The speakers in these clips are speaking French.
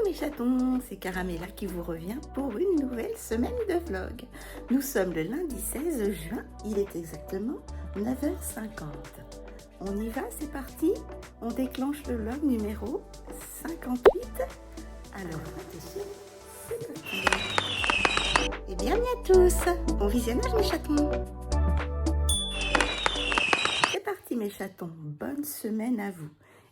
mes chatons, c'est Caramella qui vous revient pour une nouvelle semaine de vlog. Nous sommes le lundi 16 juin, il est exactement 9h50. On y va, c'est parti. On déclenche le vlog numéro 58. Alors, attention, c'est parti. Et bienvenue à tous, bon visionnage mes chatons. C'est parti mes chatons, bonne semaine à vous.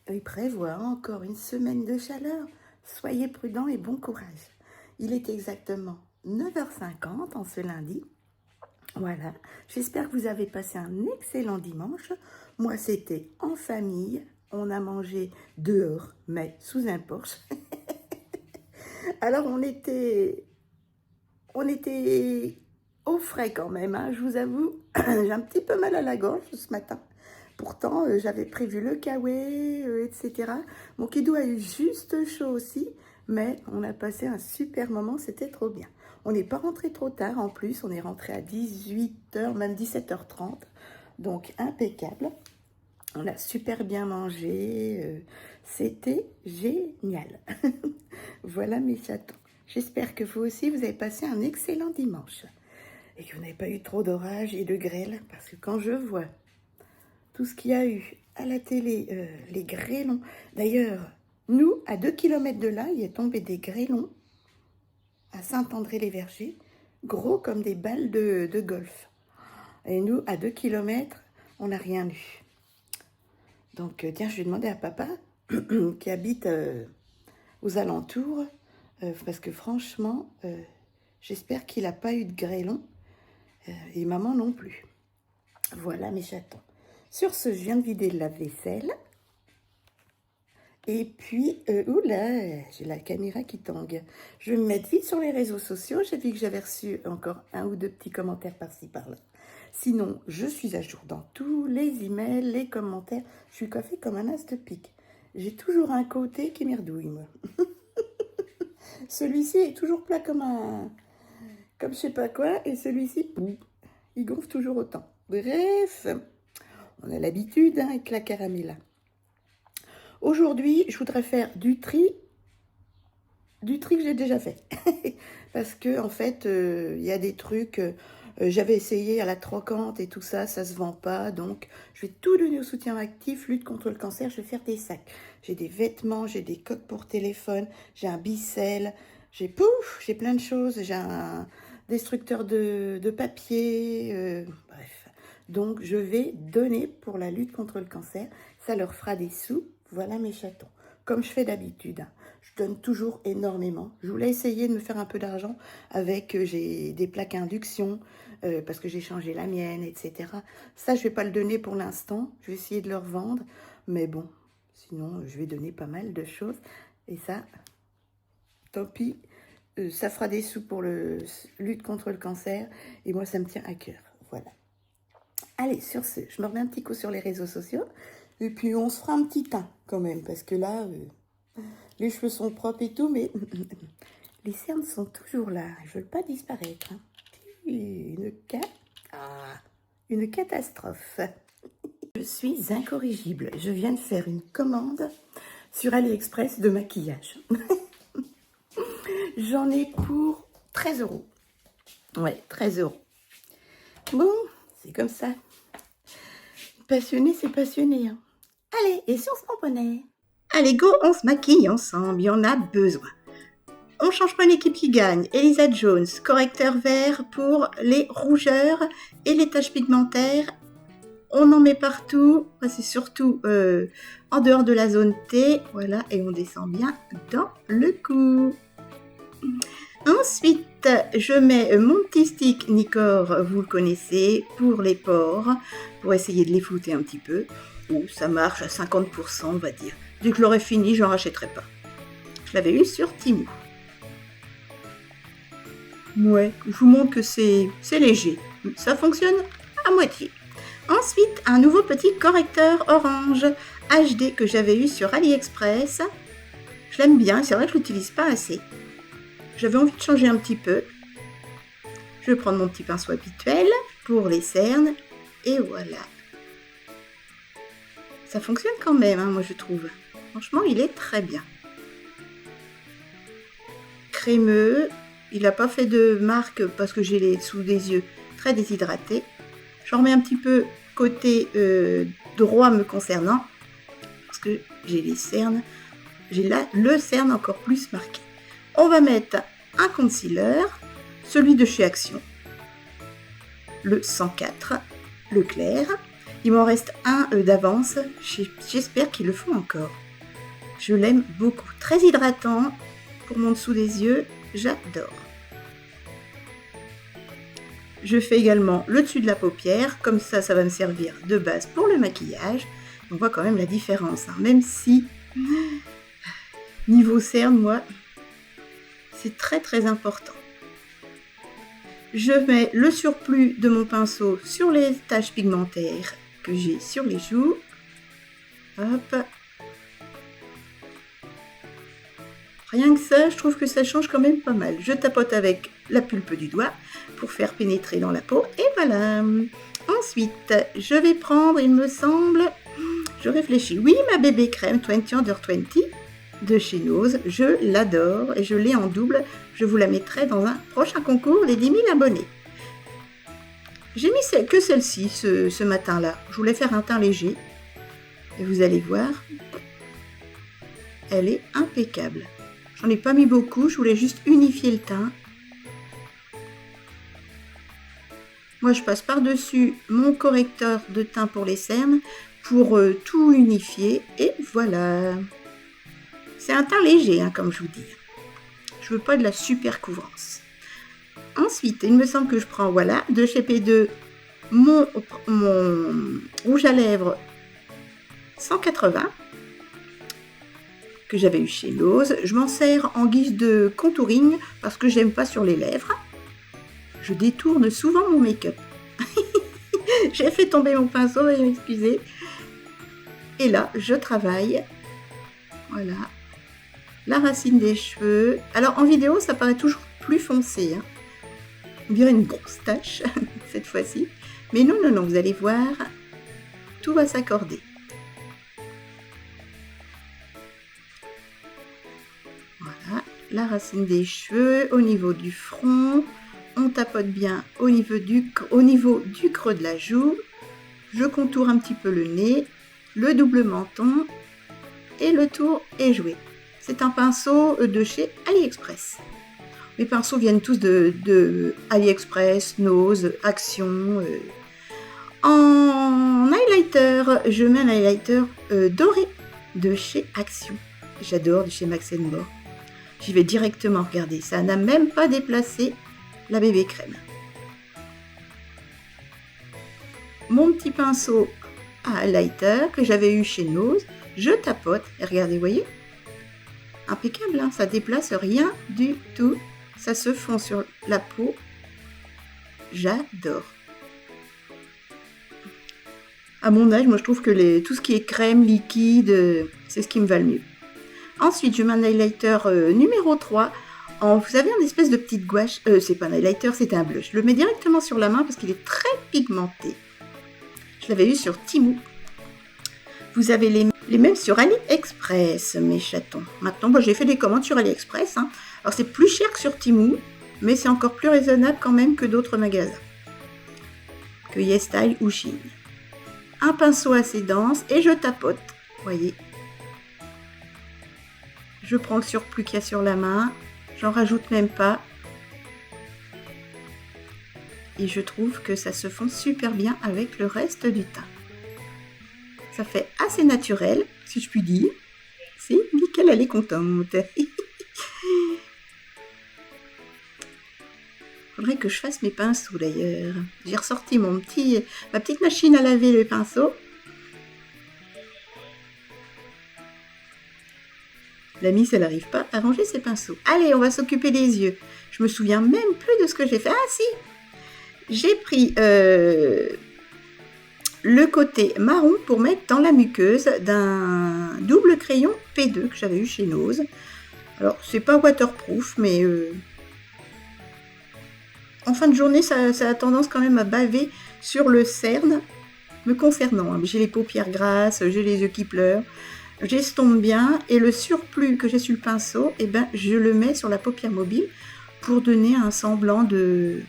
Il prévoit encore une semaine de chaleur. Soyez prudents et bon courage. Il est exactement 9h50 en ce lundi. Voilà, j'espère que vous avez passé un excellent dimanche. Moi, c'était en famille. On a mangé dehors, mais sous un porche. Alors, on était au frais quand même, hein, je vous avoue. J'ai un petit peu mal à la gorge ce matin. Pourtant, j'avais prévu le kawaii, etc. Mon kidou a eu juste chaud aussi, mais on a passé un super moment, c'était trop bien. On n'est pas rentré trop tard en plus, on est rentré à 18h, même 17h30, donc impeccable. On a super bien mangé, c'était génial. Voilà mes chatons. J'espère que vous aussi, vous avez passé un excellent dimanche et que vous n'avez pas eu trop d'orage et de grêle, parce que quand je vois tout ce qu'il y a eu à la télé, les grêlons. D'ailleurs, nous, à 2 km de là, il est tombé des grêlons à Saint-André-les-Vergers, gros comme des balles de golf. Et nous, à 2 km, on n'a rien eu. Donc, tiens, je vais demander à papa, qui habite aux alentours, parce que franchement, j'espère qu'il n'a pas eu de grêlon, et maman non plus. Voilà mes chatons. Sur ce, je viens de vider le lave-vaisselle. Et puis, oula, j'ai la caméra qui tangue. Je vais me mettre vite sur les réseaux sociaux. J'ai vu que j'avais reçu encore un ou deux petits commentaires par-ci, par-là. Sinon, je suis à jour dans tous les emails, les commentaires. Je suis coiffée comme un as de pique. J'ai toujours un côté qui merdouille, moi. Celui-ci est toujours plat comme je sais pas quoi. Et celui-ci, il gonfle toujours autant. Bref... On a l'habitude avec la Caramella. Aujourd'hui, je voudrais faire du tri que j'ai déjà fait. Parce que en fait, il y a des trucs, j'avais essayé à la Trocante et tout ça, ça se vend pas. Donc, je vais tout donner au soutien actif, lutte contre le cancer. Je vais faire des sacs. J'ai des vêtements, j'ai des coques pour téléphone, j'ai un bicelle, j'ai plein de choses. J'ai un destructeur de papier, bref. Donc, je vais donner pour la lutte contre le cancer. Ça leur fera des sous. Voilà mes chatons. Comme je fais d'habitude. Je donne toujours énormément. Je voulais essayer de me faire un peu d'argent avec, j'ai des plaques à induction, parce que j'ai changé la mienne, etc. Ça, je ne vais pas le donner pour l'instant. Je vais essayer de le revendre. Mais bon, sinon, je vais donner pas mal de choses. Et ça, tant pis. Ça fera des sous pour la lutte contre le cancer. Et moi, ça me tient à cœur. Voilà. Allez, sur ce, je me remets un petit coup sur les réseaux sociaux. Et puis, on se fera un petit teint quand même. Parce que là, les cheveux sont propres et tout. Mais les cernes sont toujours là. Elles ne veulent pas disparaître. Hein. Une catastrophe. Je suis incorrigible. Je viens de faire une commande sur AliExpress de maquillage. J'en ai pour 13 €. Ouais, 13 €. Bon, c'est comme ça. Passionné, c'est passionné. Hein. Allez, et si on se tamponnait? Allez, go, on se maquille ensemble, il y en a besoin. On change pas l'équipe qui gagne. Elisa Jones, correcteur vert pour les rougeurs et les taches pigmentaires. On en met partout, c'est surtout en dehors de la zone T. Voilà, et on descend bien dans le cou. Ensuite, je mets mon petit stick Nicor, vous le connaissez, pour les pores, pour essayer de les flouter un petit peu. Ou ça marche à 50%, on va dire. Dès que je l'aurai fini, j'en rachèterai pas. Je l'avais eu sur Temu. Ouais, je vous montre que c'est léger. Ça fonctionne à moitié. Ensuite, un nouveau petit correcteur orange HD que j'avais eu sur AliExpress. Je l'aime bien, c'est vrai que je l'utilise pas assez. J'avais envie de changer un petit peu. Je vais prendre mon petit pinceau habituel pour les cernes. Et voilà. Ça fonctionne quand même, hein, moi je trouve. Franchement, il est très bien. crémeux. Il n'a pas fait de marque parce que j'ai les dessous des yeux très déshydratés. J'en remets un petit peu côté droit me concernant. Parce que j'ai les cernes. J'ai là le cerne encore plus marqué. On va mettre un concealer. Celui de chez Action. Le 104. Le clair. Il m'en reste un d'avance. J'espère qu'ils le font encore. Je l'aime beaucoup. Très hydratant pour mon dessous des yeux. J'adore. Je fais également le dessus de la paupière. Comme ça, ça va me servir de base pour le maquillage. On voit quand même la différence. Hein. Même si, niveau cerne, moi, c'est très très important. Je mets le surplus de mon pinceau sur les taches pigmentaires que j'ai sur les joues. Hop. Rien que ça, je trouve que ça change quand même pas mal. Je tapote avec la pulpe du doigt pour faire pénétrer dans la peau. Et voilà. Ensuite, je vais prendre, il me semble, je réfléchis. Oui, ma bébé crème 20 Under 20 de chez Nose. Je l'adore et je l'ai en double. Je vous la mettrai dans un prochain concours des 10 000 abonnés. J'ai mis que celle-ci ce matin-là. Je voulais faire un teint léger. Et vous allez voir, elle est impeccable. J'en ai pas mis beaucoup, je voulais juste unifier le teint. Moi, je passe par-dessus mon correcteur de teint pour les cernes pour tout unifier. Et voilà. C'est un teint léger, hein, comme je vous dis. Je veux pas de la super couvrance. Ensuite, il me semble que je prends, voilà, de chez P2, mon rouge à lèvres 180 que j'avais eu chez Nose. Je m'en sers en guise de contouring parce que j'aime pas sur les lèvres. Je détourne souvent mon make-up. J'ai fait tomber mon pinceau, veuillez m'excuser. Et là, je travaille. Voilà. La racine des cheveux. Alors en vidéo, ça paraît toujours plus foncé. Hein. On dirait une grosse tache cette fois-ci. Mais non, non, non, vous allez voir, tout va s'accorder. Voilà, la racine des cheveux au niveau du front. On tapote bien au niveau du creux de la joue. Je contourne un petit peu le nez, le double menton et le tour est joué. C'est un pinceau de chez AliExpress. Mes pinceaux viennent tous de AliExpress, Nose, Action. En highlighter, je mets un highlighter doré de chez Action. J'adore, de chez Max & More. J'y vais directement, regardez, ça n'a même pas déplacé la bébé crème. Mon petit pinceau à highlighter que j'avais eu chez Nose, je tapote et regardez, vous voyez, impeccable, hein, ça déplace rien du tout, ça se fond sur la peau, j'adore. À mon âge, moi je trouve que tout ce qui est crème, liquide, c'est ce qui me va le mieux. Ensuite, je mets un highlighter numéro 3. Vous savez, une espèce de petite gouache. C'est pas un highlighter, c'est un blush. Je le mets directement sur la main parce qu'il est très pigmenté. Je l'avais eu sur Temu. Vous avez les mêmes sur AliExpress, mes chatons. Maintenant, moi, j'ai fait des commandes sur AliExpress. Hein. Alors, c'est plus cher que sur Temu, mais c'est encore plus raisonnable quand même que d'autres magasins. Que YesStyle ou Shein. Un pinceau assez dense et je tapote. Voyez. Je prends le surplus qu'il y a sur la main. J'en rajoute même pas. Et je trouve que ça se fond super bien avec le reste du teint. Ça fait assez naturel, si je puis dire. C'est nickel, elle est contente. Faudrait que je fasse mes pinceaux d'ailleurs. J'ai ressorti ma petite machine à laver les pinceaux. La Miss, elle n'arrive pas à ranger ses pinceaux. Allez, on va s'occuper des yeux. Je me souviens même plus de ce que j'ai fait. Ah si, j'ai pris le côté marron pour mettre dans la muqueuse d'un double crayon P2 que j'avais eu chez Nose. Alors, c'est pas waterproof, mais en fin de journée, ça a tendance quand même à baver sur le cerne me concernant. J'ai les paupières grasses, j'ai les yeux qui pleurent. j'estompe bien et le surplus que j'ai sur le pinceau, eh ben, je le mets sur la paupière mobile pour donner un semblant de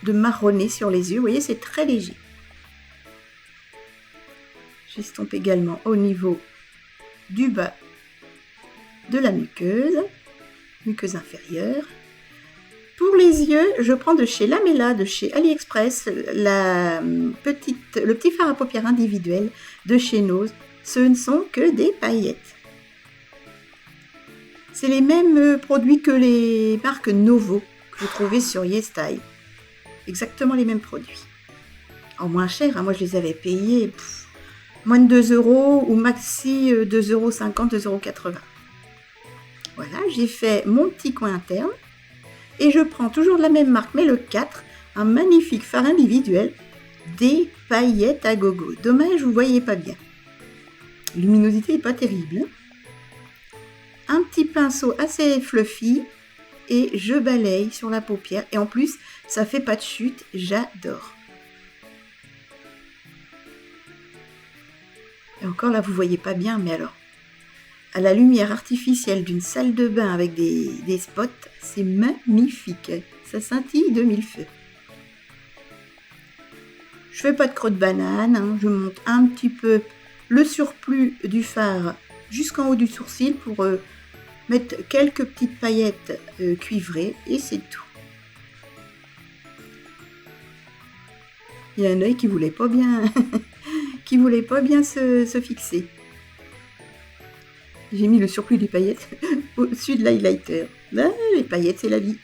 marronné sur les yeux. Vous voyez, c'est très léger. J'estompe également au niveau du bas de la muqueuse inférieure. Pour les yeux, je prends de chez Lamella, de chez AliExpress, le petit fard à paupières individuel de chez Nose. Ce ne sont que des paillettes. C'est les mêmes produits que les marques Novo que vous trouvez sur YesStyle. Exactement les mêmes produits. En moins cher, hein, moi je les avais payés moins de 2 € ou maxi 2,50 €, 2,80 €. Voilà, j'ai fait mon petit coin interne. Et je prends toujours de la même marque, mais le 4, un magnifique fard individuel, des paillettes à gogo. Dommage, vous ne voyez pas bien. La luminosité n'est pas terrible. Un petit pinceau assez fluffy et je balaye sur la paupière. Et en plus, ça fait pas de chute, j'adore. Et encore là, vous ne voyez pas bien, mais alors, à la lumière artificielle d'une salle de bain avec des spots, c'est magnifique. Ça scintille de mille feux. Je fais pas de creux de banane, hein. Je monte un petit peu le surplus du fard jusqu'en haut du sourcil pour mettre quelques petites paillettes cuivrées et c'est tout. Il y a un œil qui voulait pas bien, se fixer. J'ai mis le surplus des paillettes au-dessus de l'highlighter. Ah, les paillettes, c'est la vie.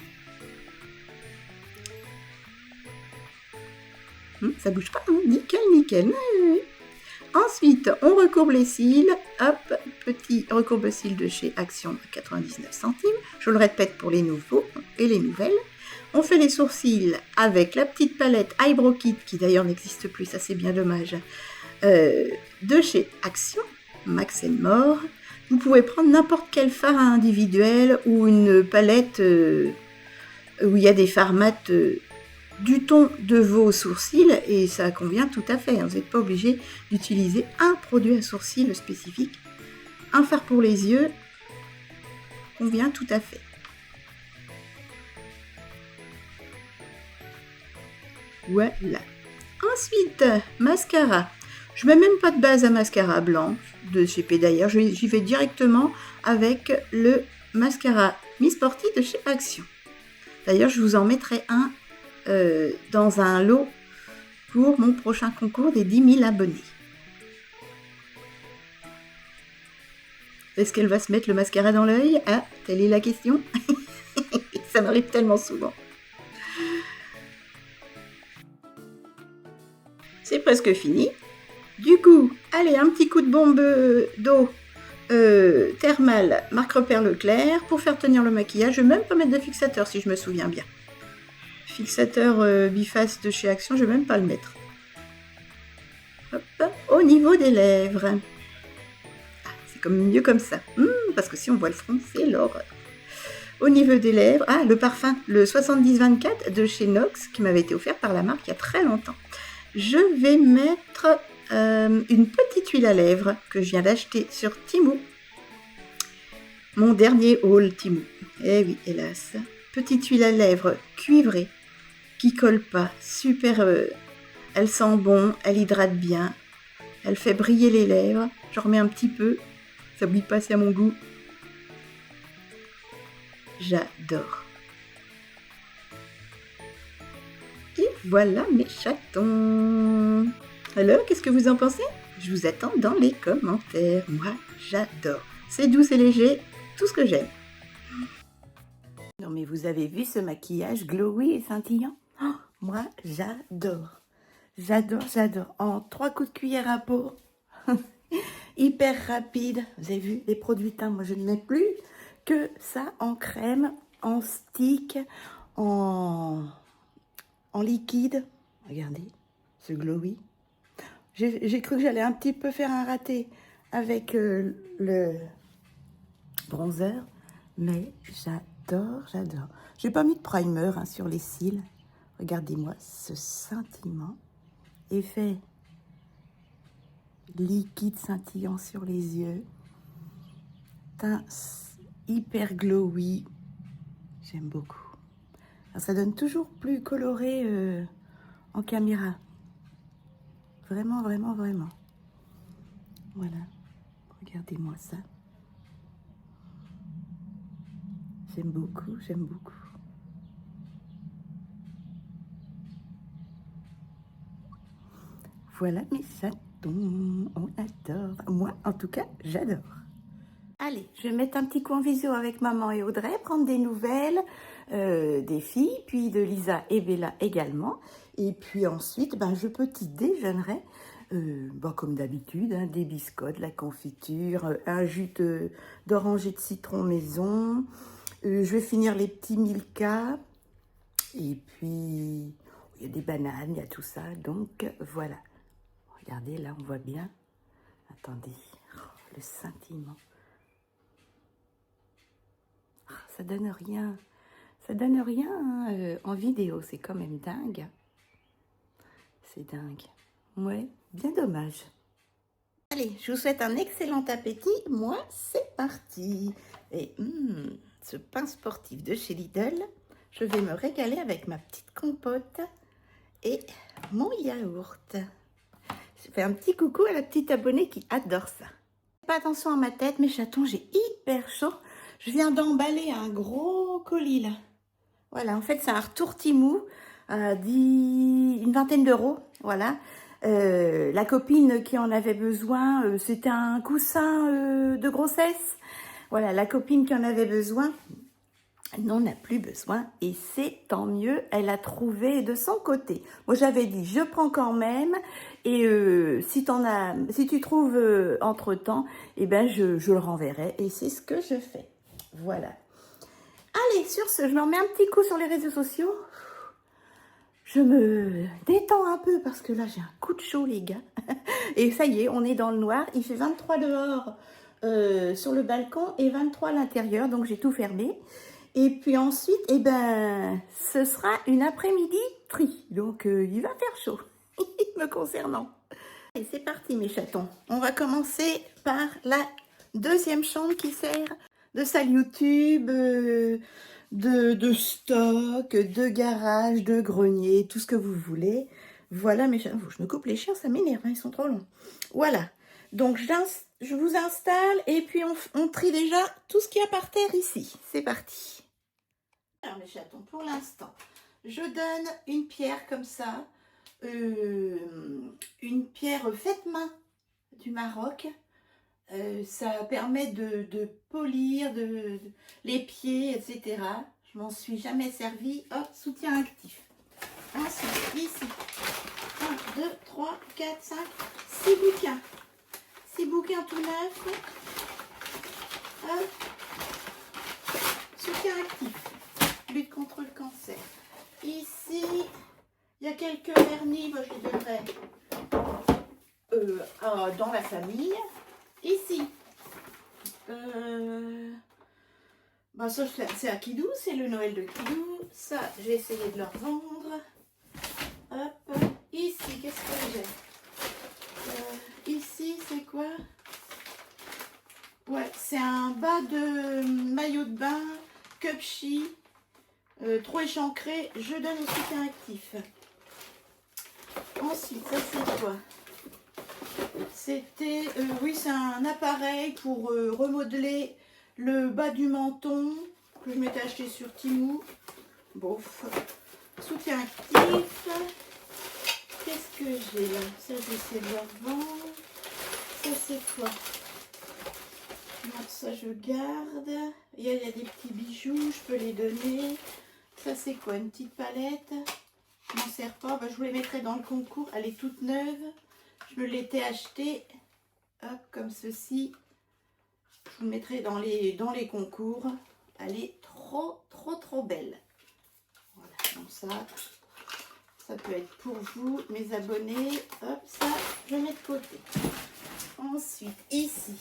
Ça bouge pas, hein. Nickel, nickel. Ensuite, on recourbe les cils. Hop, petit recourbe-cils de chez Action à 99 centimes. Je le répète pour les nouveaux et les nouvelles. On fait les sourcils avec la petite palette Eyebrow Kit, qui d'ailleurs n'existe plus, ça c'est bien dommage, de chez Action, Max & More. Vous pouvez prendre n'importe quel fard individuel ou une palette où il y a des fards mat du ton de vos sourcils et ça convient tout à fait. Vous n'êtes pas obligé d'utiliser un produit à sourcils spécifique. Un fard pour les yeux convient tout à fait. Voilà. Ensuite, mascara. Je ne mets même pas de base à mascara blanc de chez P d'ailleurs. J'y vais directement avec le mascara Miss Sporty de chez Action. D'ailleurs, je vous en mettrai un dans un lot pour mon prochain concours des 10 000 abonnés. Est-ce qu'elle va se mettre le mascara dans l'œil? Ah, telle est la question. Ça m'arrive tellement souvent. C'est presque fini. Du coup, allez, un petit coup de bombe d'eau thermale, marque repère Leclerc, pour faire tenir le maquillage. Je vais même pas mettre de fixateur si je me souviens bien. Fixateur biface de chez Action, je vais même pas le mettre. Hop, au niveau des lèvres. Ah, c'est comme mieux comme ça. Parce que si on voit le front, c'est l'horreur. Au niveau des lèvres, le parfum, le 70-24 de chez Nox, qui m'avait été offert par la marque il y a très longtemps. Je vais mettre une petite huile à lèvres que je viens d'acheter sur Temu. Mon dernier haul Temu. Eh oui, hélas. Petite huile à lèvres cuivrée qui colle pas. Super. Elle sent bon, elle hydrate bien. Elle fait briller les lèvres. J'en remets un petit peu. Ça brille pas, c'est à mon goût. J'adore. Et voilà mes chatons. Alors, qu'est-ce que vous en pensez? Je vous attends dans les commentaires. Moi, j'adore. C'est doux, c'est léger, tout ce que j'aime. Non mais vous avez vu ce maquillage glowy et scintillant? Moi, j'adore. J'adore, j'adore. En 3 coups de cuillère à peau. Hyper rapide. Vous avez vu les produits teints? Moi, je ne mets plus que ça en crème, en stick, en liquide. Regardez, ce glowy. J'ai cru que j'allais un petit peu faire un raté avec le bronzer, mais j'adore, j'adore. J'ai pas mis de primer sur les cils. Regardez-moi ce scintillement. Effet liquide scintillant sur les yeux. satin hyper glowy. J'aime beaucoup. Alors, ça donne toujours plus coloré en caméra. Vraiment, vraiment, vraiment. Voilà. Regardez-moi ça. J'aime beaucoup, j'aime beaucoup. Voilà mes chatons, on adore. Moi, en tout cas, j'adore. Allez, je vais mettre un petit coup en visio avec maman et Audrey, prendre des nouvelles des filles, puis de Lisa et Bella également. Et puis ensuite, ben, je petit déjeunerai, comme d'habitude, hein, des biscottes, de la confiture, un jus d'orange et de citron maison. Je vais finir les petits Milka. Et puis, il y a des bananes, il y a tout ça. Donc, voilà. Regardez, là, on voit bien. Attendez, le scintillement. Ça donne rien. Ça donne rien hein, en vidéo. C'est quand même dingue. C'est dingue. Ouais, bien dommage. Allez, je vous souhaite un excellent appétit. Moi, c'est parti. Et ce pain sportif de chez Lidl, je vais me régaler avec ma petite compote et mon yaourt. Je fais un petit coucou à la petite abonnée qui adore ça. Pas attention à ma tête, mes chatons, j'ai hyper chaud. Je viens d'emballer un gros colis là. Voilà, en fait, c'est un retour-timou, une vingtaine d'euros. Voilà. La copine qui en avait besoin, c'était un coussin de grossesse. Voilà, la copine qui en avait besoin n'en a plus besoin et c'est tant mieux, elle a trouvé de son côté. Moi j'avais dit je prends quand même et si tu trouves entre temps, eh ben je le renverrai et c'est ce que je fais. Voilà. Allez, sur ce, je me remets un petit coup sur les réseaux sociaux. Je me détends un peu parce que là j'ai un coup de chaud les gars. Et ça y est, on est dans le noir. Il fait 23 dehors sur le balcon et 23 à l'intérieur, donc j'ai tout fermé. Et puis ensuite, eh ben, ce sera une après-midi tri. Donc, il va faire chaud, me concernant. Et c'est parti, mes chatons. On va commencer par la deuxième chambre qui sert de salle YouTube, de stock, de garage, de grenier, tout ce que vous voulez. Voilà, mes chatons. Je me coupe les chiens, ça m'énerve, hein, ils sont trop longs. Voilà. Donc, je vous installe et puis on trie déjà tout ce qu'il y a par terre ici. C'est parti. Alors mes chatons, pour l'instant, je donne une pierre comme ça, une pierre faite main du Maroc. Ça permet de polir les pieds, etc. Je m'en suis jamais servi. Hop, soutien actif. Ensuite, ici, 1, 2, 3, 4, 5, 6 bouquins. 6 bouquins tout neufs. Hop. Soutien actif. Lutte contre le cancer. Ici, il y a quelques vernis, moi je les donnerai dans la famille. Ici, ça c'est à Kidou, c'est le Noël de Kidou. Ça, j'ai essayé de leur vendre. Hop, ici, qu'est-ce que j'ai ici, c'est quoi? Ouais, c'est un bas de maillot de bain, Cupchi. Trop échancré, je donne au soutien actif. Ensuite, ça c'est quoi? C'était, oui, c'est un appareil pour remodeler le bas du menton que je m'étais acheté sur Temu. Bof. Soutien actif. Qu'est-ce que j'ai là? Ça, j'essaie de leur vendre. Ça, c'est quoi? Non, ça, je garde. Il y a des petits bijoux, je peux les donner. Ça, c'est quoi? Une petite palette. Je m'en sers pas. Je vous les mettrai dans le concours. Elle est toute neuve. Je me l'étais achetée. Hop, comme ceci. Je vous le mettrai dans les concours. Elle est trop belle. Voilà, donc ça peut être pour vous, mes abonnés. Hop, ça, je mets de côté. Ensuite, ici,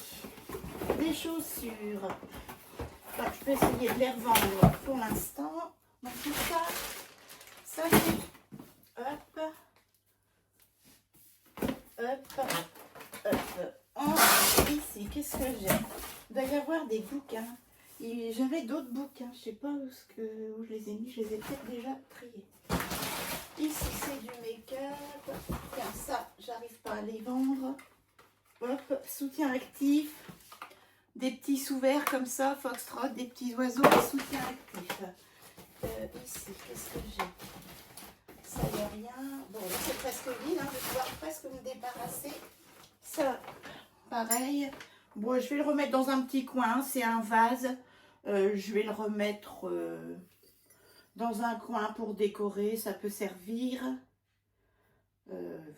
des chaussures. Je peux essayer de les revendre pour l'instant. Donc tout ça c'est hop. Ensuite, ici, qu'est-ce que j'ai? Il doit y avoir des bouquins. J'avais d'autres bouquins. Je sais pas où je les ai mis. Je les ai peut-être déjà triés. Ici, c'est du make-up. Tiens, ça, j'arrive pas à les vendre. Hop, soutien actif. Des petits sous-verts comme ça, foxtrot, des petits oiseaux et soutien actif. Ici, qu'est-ce que j'ai? Ça, il n'y a rien. Bon, là, c'est presque vide. Hein. Je vais pouvoir presque me débarrasser. Ça, pareil. Bon, je vais le remettre dans un petit coin. C'est un vase. Je vais le remettre dans un coin pour décorer. Ça peut servir.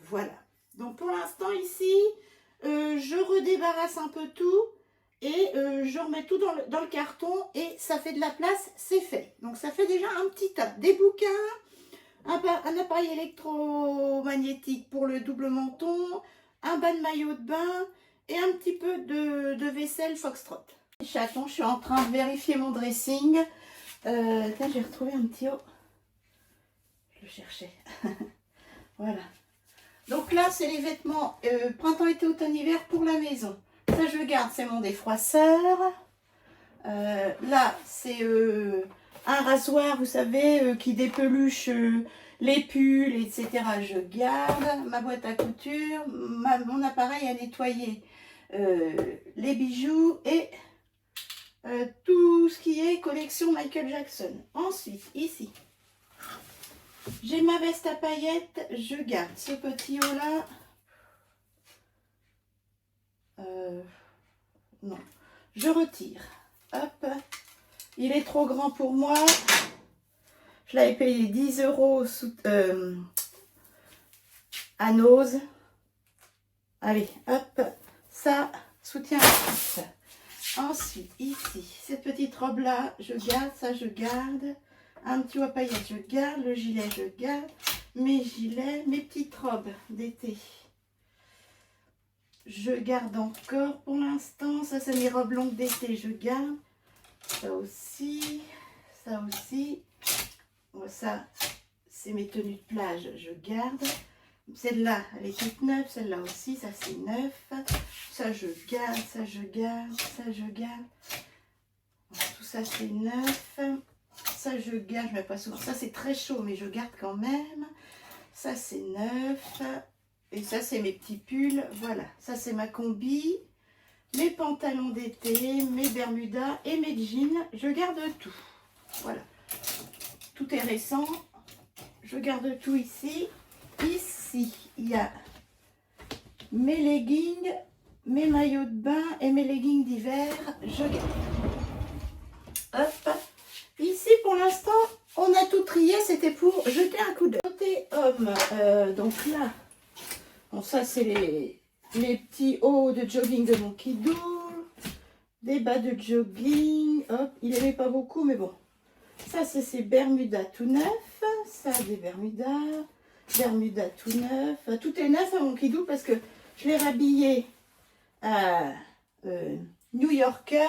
Voilà. Donc, pour l'instant, ici, je redébarrasse un peu tout. Et je remets tout dans le carton. Et ça fait de la place. C'est fait. Donc, ça fait déjà un petit tas. Des bouquins. Un appareil électromagnétique pour le double menton, un bas de maillot de bain et un petit peu de vaisselle Foxtrot. Chaton, je suis en train de vérifier mon dressing. Là, j'ai retrouvé un petit haut. Je le cherchais. Voilà. Donc là, c'est les vêtements printemps, été, automne, hiver pour la maison. Ça, je le garde, c'est mon défroisseur. Là, c'est un rasoir, vous savez, qui dépeluche les pulls, etc. Je garde ma boîte à couture, mon appareil à nettoyer les bijoux et tout ce qui est collection Michael Jackson. Ensuite, ici, j'ai ma veste à paillettes. Je garde ce petit haut-là. Non, je retire. Hop. Il est trop grand pour moi. Je l'avais payé 10 € à Nose. Allez, hop. Ça, soutien. Ensuite, ici, cette petite robe-là, je garde. Ça, je garde. Un petit haut à paillettes, je garde. Le gilet, je garde. Mes gilets, mes petites robes d'été. Je garde encore pour l'instant. Ça, c'est mes robes longues d'été. Je garde. Ça aussi. Ça aussi. Bon, ça, c'est mes tenues de plage. Je garde. Celle-là, elle est toute neuve. Celle-là aussi, ça, c'est neuf. Ça, je garde. Ça, je garde. Ça, je garde. Tout ça, c'est neuf. Ça, je garde. Je ne mets pas souvent. Ça, c'est très chaud, mais je garde quand même. Ça, c'est neuf. Et ça, c'est mes petits pulls. Voilà. Ça, c'est ma combi. Mes pantalons d'été, mes bermudas et mes jeans. Je garde tout. Voilà. Tout est récent. Je garde tout ici. Ici, il y a mes leggings, mes maillots de bain et mes leggings d'hiver. Je garde. Hop. Ici, pour l'instant, on a tout trié. C'était pour jeter un coup d'œil. Côté homme, donc là, bon, ça, c'est les petits hauts de jogging de mon kidou. Des bas de jogging. Hop, il n'aimait pas beaucoup, mais bon. Ça, c'est ses bermudas tout neufs. Ça, des bermudas. Bermudas tout neufs. Tout est neuf à mon kidou parce que je l'ai rhabillé à New Yorker.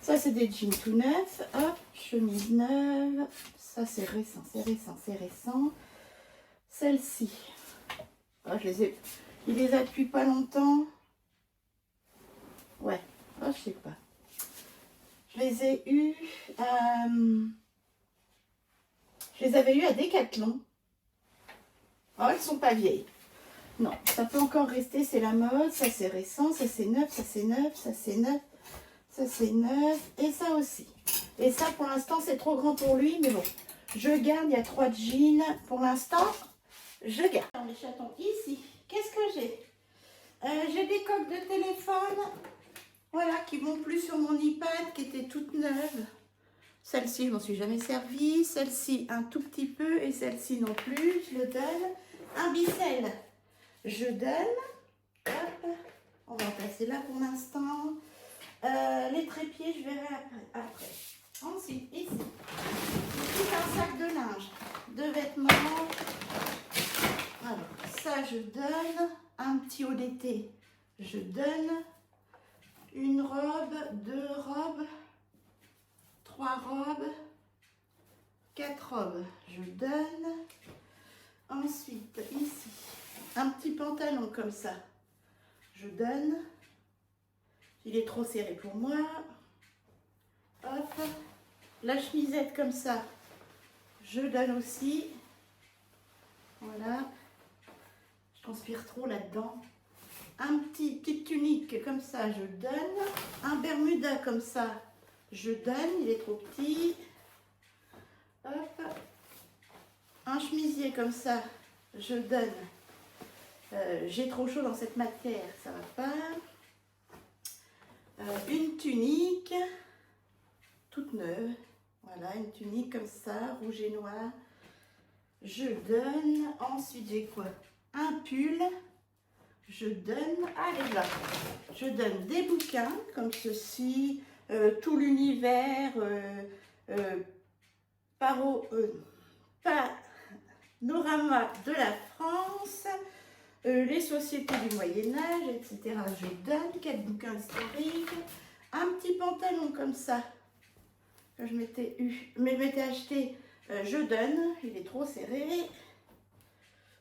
Ça, c'est des jeans tout neufs. Hop, chemise neuve. Ça, c'est récent, c'est récent, c'est récent. Celle-ci. Oh, il les a depuis pas longtemps. Ouais. Oh, je sais pas. Je les ai eus je les avais eus à Decathlon. Oh, elles sont pas vieilles. Non, ça peut encore rester, c'est la mode. Ça, c'est récent. Ça, c'est neuf. Ça, c'est neuf. Ça, c'est neuf. Ça, c'est neuf. Et ça aussi. Et ça, pour l'instant, c'est trop grand pour lui. Mais bon, je garde. Il y a 3 jeans. Pour l'instant, je garde. Dans les chatons, ici, qu'est-ce que j'ai? J'ai des coques de téléphone. Voilà, qui m'ont plu sur mon iPad, qui était toute neuve. Celle-ci, je m'en suis jamais servie. Celle-ci, un tout petit peu. Et celle-ci non plus. Je le donne. Un bissel, je donne. Hop. On va passer là pour l'instant. Les trépieds, je verrai après. Ensuite, ici, tout un sac de linge, de vêtements. Alors, ça, je donne. Un petit haut d'été, je donne. Une robe, 2 robes, 3 robes, 4 robes, je donne. Ensuite, ici, un petit pantalon comme ça, je donne. il est trop serré pour moi. Hop, la chemisette comme ça, je donne aussi. Voilà, je transpire trop là-dedans. Petite tunique comme ça, je donne. Un bermuda comme ça, je donne, il est trop petit. Hop, un chemisier comme ça, je donne. J'ai trop chaud dans cette matière, ça va pas. Une tunique toute neuve, voilà, une tunique comme ça, rouge et noir, je donne. Ensuite j'ai quoi? Un pull, je donne. Allez là, je donne des bouquins comme ceci, tout l'univers, panorama de la France, les sociétés du Moyen-Âge, etc. Je donne 4 bouquins historiques, un petit pantalon comme ça que je m'étais acheté, je donne, il est trop serré,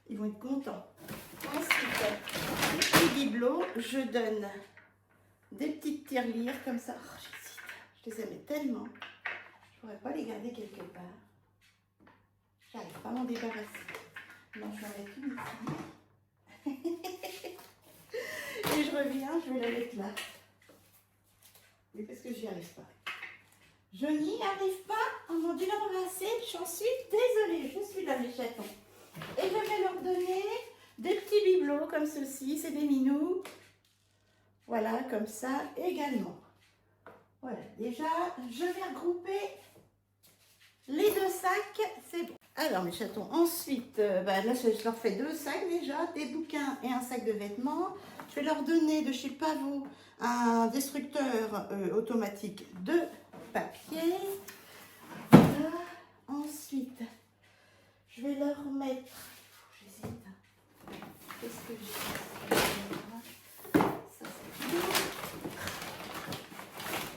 ils vont être contents. Ensuite, des petits bibelots, je donne des petites tirelires comme ça. Oh, j'hésite, je les aimais tellement, je pourrais pas les garder quelque part. J'arrive pas à m'en débarrasser. Non, je vais en mettre une ici. Et je reviens, je vais la mettre là. Mais parce que j'y arrive pas. Je n'y arrive pas. Oh mon Dieu, la ramasser. J'en suis désolée. Je suis là, mes chatons. Et je vais leur donner des petits bibelots comme ceci. C'est des minous. Voilà, comme ça également. Voilà, déjà, je vais regrouper les 2 sacs. C'est bon. Alors, mes chatons, ensuite, là, je leur fais 2 sacs déjà, des bouquins et un sac de vêtements. Je vais leur donner de chez Pavo un destructeur automatique de papier. Voilà. Ensuite, je vais leur mettre... J'hésite. Qu'est-ce que j'ai? Ça, c'est bien.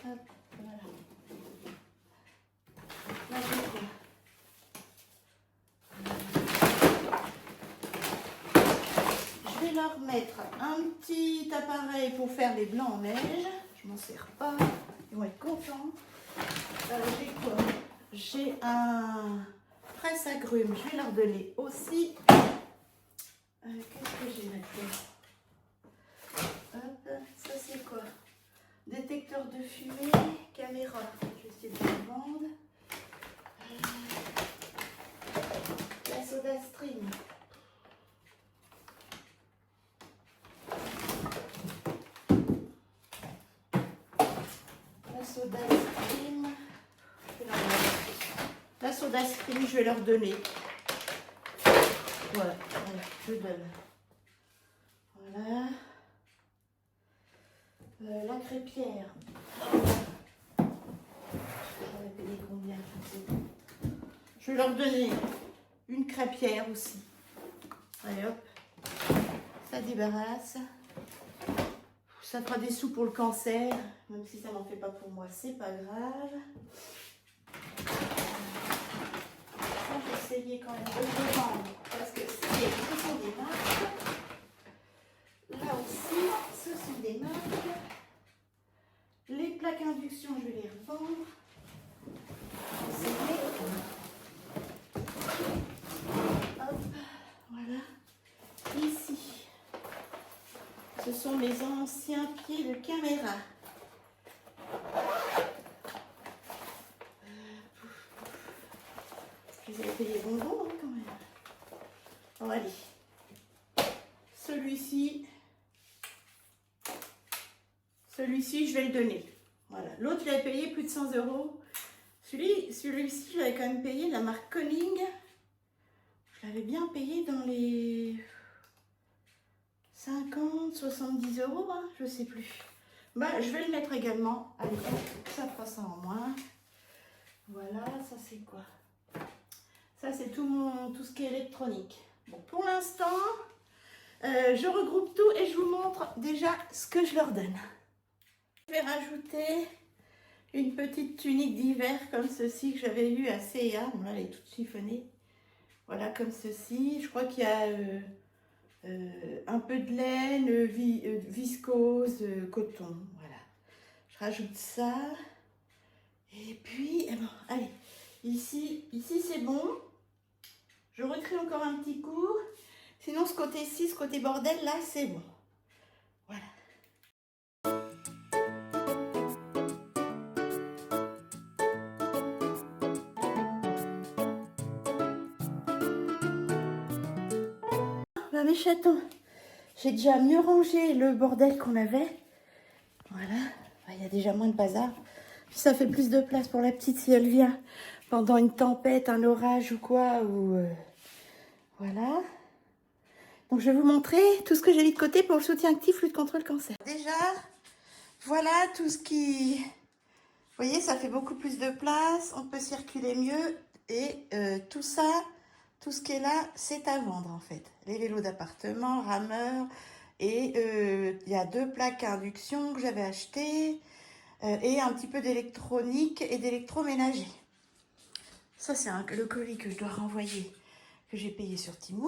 Hop, voilà. Là, j'ai quoi? Je vais leur mettre un petit appareil pour faire les blancs en neige. Je m'en sers pas. Ils vont être contents. J'ai quoi? J'ai un presse-agrumes. Je vais leur donner aussi. Qu'est-ce que j'ai maintenant? Hop, ça c'est quoi? Détecteur de fumée, caméra. Je vais essayer de le vendre. La Soda Stream. La Soda Stream. La Soda Stream, je vais leur donner. Voilà, je donne. Voilà. La crêpière. J'aurais payé combien? Je vais leur donner une crêpière aussi. Allez hop, ça débarrasse. Ça fera des sous pour le cancer, même si ça n'en fait pas pour moi, c'est pas grave. Ça, j'ai essayé quand même de le vendre parce que ce sont des marques. Là aussi, ce sont des marques. Les plaques induction, je vais les revendre. Hop, voilà. Ici, ce sont mes anciens pieds de caméra. Je les avais payés bonbons hein, quand même. Bon, allez. Celui-ci, je vais le donner. Voilà. L'autre, je l'avais payé plus de 100 €. Celui-ci, je l'avais quand même payé, la marque Conning. Je l'avais bien payé dans les 50, 70 €, hein, je ne sais plus. Bah, je vais le mettre également. Allez, ça fera ça en moins. Voilà, ça c'est quoi? Ça c'est tout ce qui est électronique. Bon, pour l'instant, je regroupe tout et je vous montre déjà ce que je leur donne. Je vais rajouter une petite tunique d'hiver comme ceci que j'avais eu à C&A. Bon là, elle est toute chiffonnée. Voilà, comme ceci. Je crois qu'il y a un peu de laine, viscose, coton. Voilà. rajoute ça. Et puis, eh bon, allez, ici c'est bon. Je retrie encore un petit coup. Sinon, ce côté-ci, ce côté bordel, là, c'est bon. Voilà. Bah, mes chatons, j'ai déjà mieux rangé le bordel qu'on avait. Voilà. Il y a déjà moins de bazar. Puis ça fait plus de place pour la petite si elle vient pendant une tempête, un orage ou quoi. Voilà. Donc je vais vous montrer tout ce que j'ai mis de côté pour le soutien actif lutte contre le cancer. Déjà, voilà tout ce qui... Vous voyez, ça fait beaucoup plus de place. On peut circuler mieux. Et tout ça, tout ce qui est là, c'est à vendre en fait. Les vélos d'appartement, rameurs. Et il y a 2 plaques à induction que j'avais achetées. Et un petit peu d'électronique et d'électroménager. Ça, c'est le colis que je dois renvoyer, que j'ai payé sur Temu.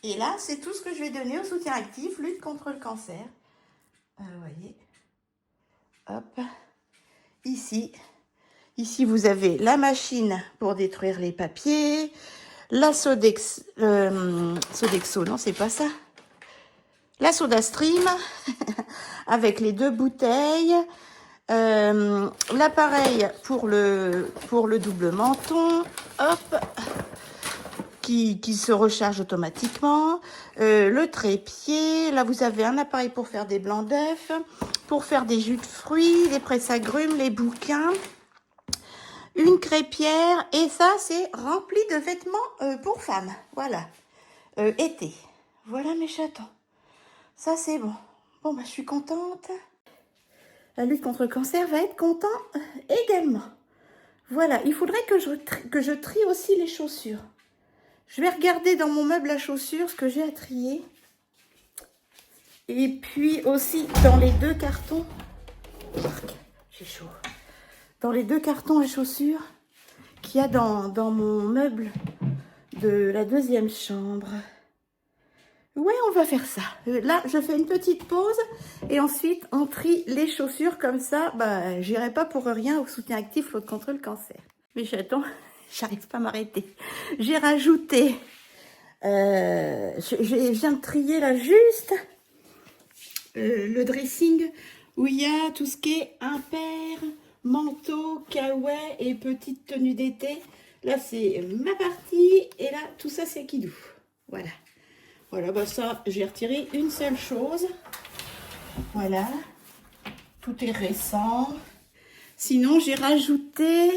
Et là, c'est tout ce que je vais donner au soutien actif, lutte contre le cancer. Vous voyez. Hop. Ici, vous avez la machine pour détruire les papiers. La Sodexo, non, c'est pas ça. La SodaStream, avec les 2 bouteilles. L'appareil pour le double menton, hop, qui se recharge automatiquement, le trépied, là vous avez un appareil pour faire des blancs d'œufs, pour faire des jus de fruits, des presse-agrumes, les bouquins, une crêpière, et ça c'est rempli de vêtements pour femmes, voilà, été. Voilà mes chatons, ça c'est bon. Bon bah je suis contente. La lutte contre le cancer va être content également. Voilà, il faudrait que je trie aussi les chaussures. Je vais regarder dans mon meuble à chaussures ce que j'ai à trier. Et puis aussi dans les 2 cartons. J'ai chaud. Dans les 2 cartons à chaussures qu'il y a dans mon meuble de la 2e chambre. Ouais, on va faire ça. Là, je fais une petite pause et ensuite, on trie les chaussures comme ça. Bah, j'irai pas pour rien au soutien actif lutte contre le cancer. Mes chatons, j'arrive pas à m'arrêter. J'ai rajouté, je viens de trier là juste le dressing où il y a tout ce qui est impair, manteau, kawaii et petite tenue d'été. Là, c'est ma partie et là, tout ça, c'est Kidou. Voilà. Voilà, bah ça, j'ai retiré une seule chose. Voilà. Tout est récent. Sinon, j'ai rajouté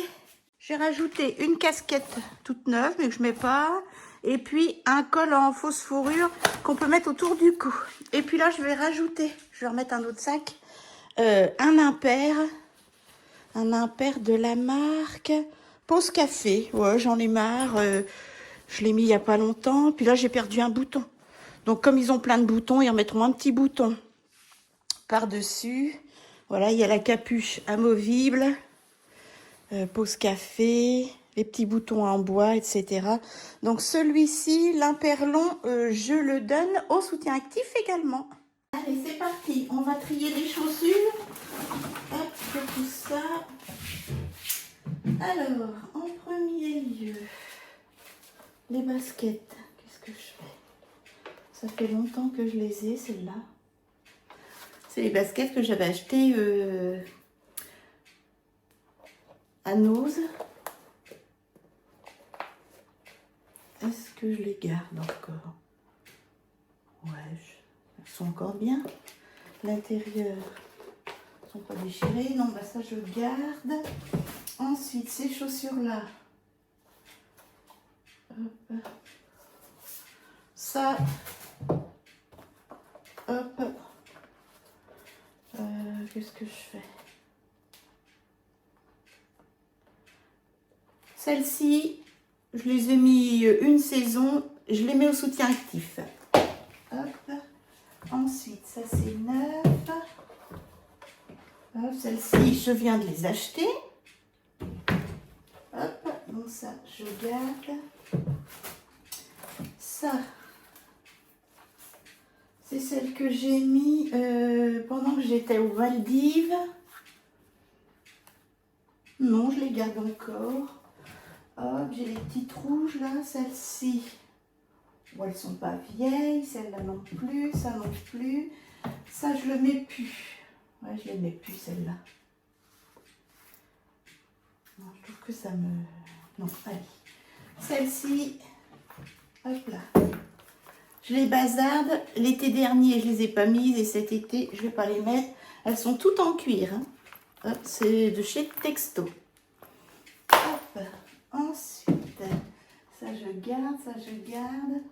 une casquette toute neuve, mais que je mets pas. Et puis, un col en fausse fourrure qu'on peut mettre autour du cou. Et puis là, je vais remettre un autre sac. Un impair de la marque Pause Café. Ouais, j'en ai marre. Je l'ai mis il n'y a pas longtemps. Puis là, j'ai perdu un bouton. Donc, comme ils ont plein de boutons, ils remettront un petit bouton par-dessus. Voilà, il y a la capuche amovible, pause café, les petits boutons en bois, etc. Donc, celui-ci, l'imperlon, je le donne au soutien actif également. Allez, c'est parti. On va trier les chaussures. Hop, je pousse ça. Alors, en premier lieu, les baskets. Qu'est-ce que je fais ? Ça fait longtemps que je les ai, celles-là. C'est les baskets que j'avais achetées à Nose. Est-ce que je les garde encore? Ouais, elles sont encore bien. L'intérieur ne sont pas déchirées. Non, bah ça je garde. Ensuite, ces chaussures-là. Ça. Hop. Qu'est-ce que je fais? Celles-ci, je les ai mis une saison. Je les mets au soutien actif. Hop. Ensuite, ça c'est neuf. Hop, celles-ci, je viens de les acheter. Hop, donc ça, je garde. Ça, c'est celle que j'ai mis pendant que j'étais aux Maldives. Non, je les garde encore. Hop, j'ai les petites rouges là, celles-ci. Bon, elles sont pas vieilles, celles-là non plus, ça non plus. Ça, je le mets plus. Ouais, je les mets plus, celles-là. Non, je trouve que ça me... Non, allez. Celle-ci, hop là. Je les bazarde. L'été dernier, je les ai pas mises et cet été, je vais pas les mettre. Elles sont toutes en cuir. Hein. C'est de chez Texto. Hop. Ensuite, ça je garde, ça je garde.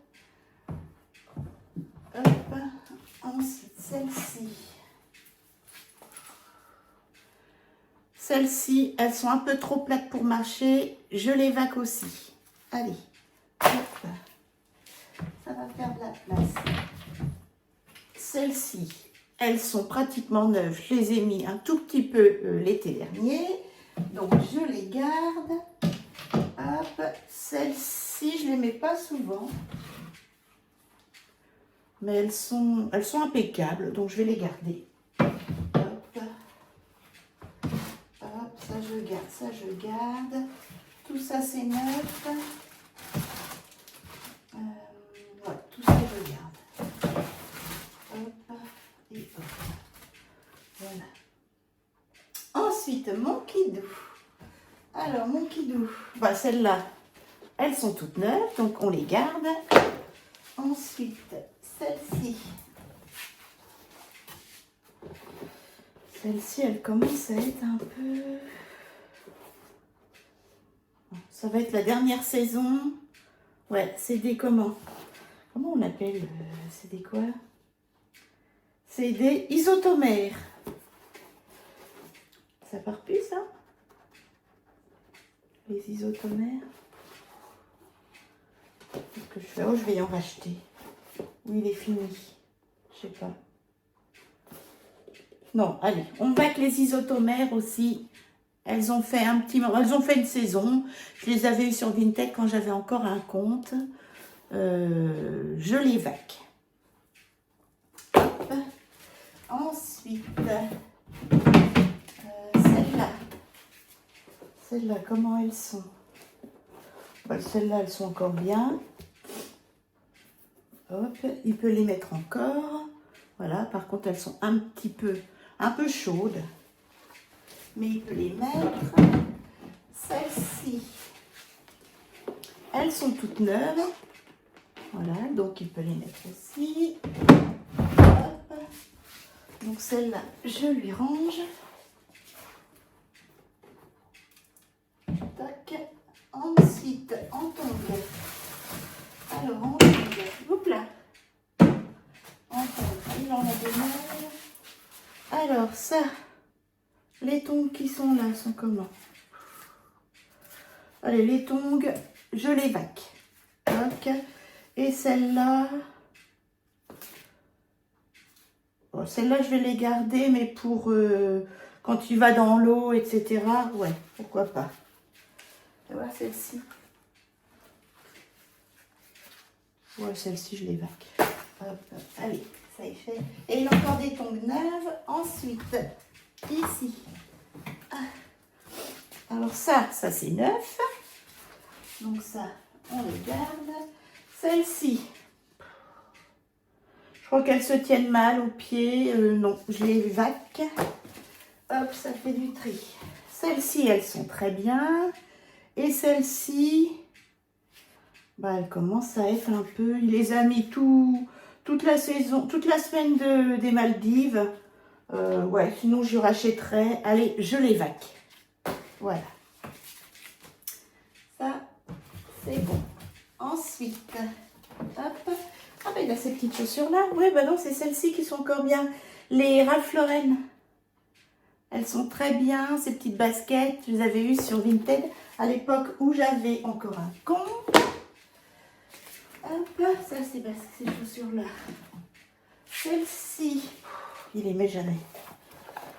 Hop. Ensuite, celle-ci. Celles-ci, elles sont un peu trop plates pour marcher. Je les vaque aussi. Allez. Hop. Ça va faire de la place. Celles-ci, elles sont pratiquement neuves. Je les ai mis un tout petit peu l'été dernier. Donc, je les garde. Hop. Celles-ci, je ne les mets pas souvent. Mais elles sont impeccables. Donc, je vais les garder. Hop. Hop. Ça, je garde. Ça, je garde. Tout ça, c'est neuf. Ouais, tout ça, je garde. Hop. Et hop. Voilà. Ensuite, mon kidou. Alors, mon kidou. Bah, celles-là, elles sont toutes neuves, donc on les garde. Ensuite, celle-ci. Celle-ci, elle commence à être un peu... Ça va être la dernière saison. Ouais, c'est des comment? Comment on appelle? C'est des quoi? C'est des isotomères. Ça part plus, ça? Les isotomères. Qu'est-ce que je fais? Oh, je vais en racheter. Oui, il est fini. Je sais pas. Non, allez, on va que les isotomères aussi. Elles ont fait un petit moment, elles ont fait une saison. Je les avais eues sur Vinted quand j'avais encore un compte. Je les vaque. Hop. Ensuite, celles-là. Celles-là, comment elles sont? Bah, celles-là, elles sont encore bien. Hop, il peut les mettre encore. Voilà, par contre, elles sont un peu chaudes. Mais il peut les mettre. Celles-ci, elles sont toutes neuves. Voilà, donc il peut les mettre aussi. Hop. Donc celle-là, je lui range. Tac. Ensuite, en tongue. Alors, en tongue. Hop là. En tongue, il en a de mal. Alors, ça, les tongs qui sont là sont comment? Allez, les tongs, je les vaque. Tac. Et celle-là, bon, celle-là, je vais les garder, mais pour quand tu vas dans l'eau, etc. Ouais, pourquoi pas. Tu vois, celle-ci. Ouais, celle-ci, je les vaque. Hop, hop. Allez, ça y fait. Et il y a encore des tongs neuves. Ensuite, ici. Alors ça c'est neuf. Donc ça, on les garde. Celle-ci, je crois qu'elles se tiennent mal aux pieds. Non, je les vaque. Hop, ça fait du tri. Celles-ci, elles sont très bien. Et celle-ci, bah, elle commence à être un peu... Il les a mis toute la saison, toute la semaine des Maldives. Ouais, sinon je rachèterai. Allez, je les vaque. Voilà. Ça, c'est bon. Ensuite, hop. Ah ben il a ces petites chaussures là. Oui, ben non, c'est celles-ci qui sont encore bien. Les Ralph Lauren. Elles sont très bien, ces petites baskets. Je les avais eues sur Vinted à l'époque où j'avais encore un compte. Hop, ça c'est ces chaussures là. Celles-ci, il les met jamais.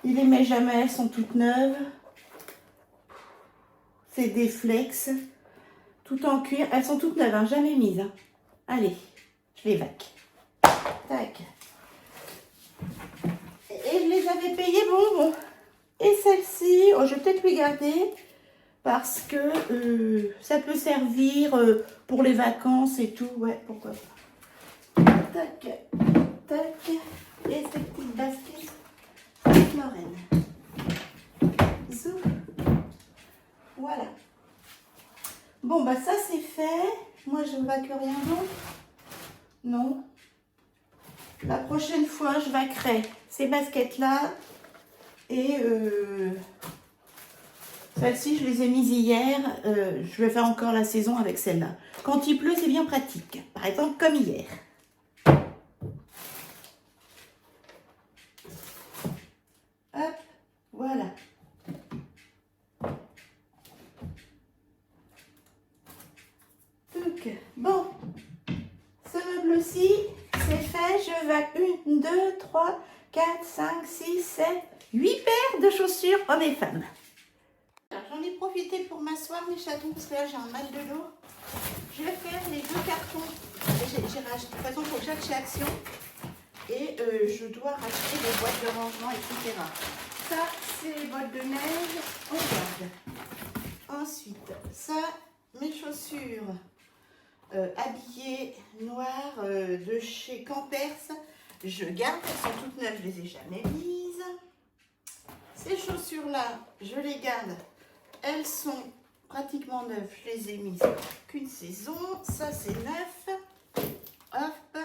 Il les met jamais, elles sont toutes neuves. C'est des flex. Tout en cuir. Elles sont toutes neuves, hein, jamais mises. Hein. Allez, je les vaque. Tac. Et je les avais payées bonbons. Et celle-ci, oh, je vais peut-être lui garder. parce que ça peut servir pour les vacances et tout. Ouais, pourquoi pas. Tac, tac. Et ces petites baskets avec Lorraine. Zou. Voilà. Bon, bah ça c'est fait. Moi, je ne vaque rien d'autre. Non. La prochaine fois, je vaquerai ces baskets-là. Et celles-ci, je les ai mises hier. Je vais faire encore la saison avec celle-là. Quand il pleut, c'est bien pratique. Par exemple, comme hier. Hop, voilà. Donc, bon. Ce meuble-ci, c'est fait. Je vaque 1, 2, 3, 4, 5, 6, 7, 8 paires de chaussures hommes et femmes. J'en ai profité pour m'asseoir mes chatons parce que là j'ai un mal de dos. Je vais faire les 2 cartons. J'ai racheté, de toute façon il faut que j'aille chez Action. Et je dois racheter des boîtes de rangement, etc. Ça c'est les boîtes de neige. On garde. Ensuite, ça, mes chaussures habillées noires de chez Campers. Je garde, elles sont toutes neuves, je les ai jamais mises. Ces chaussures-là, je les garde. Elles sont pratiquement neuves. Je les ai mises qu'une saison. Ça, c'est neuf. Hop.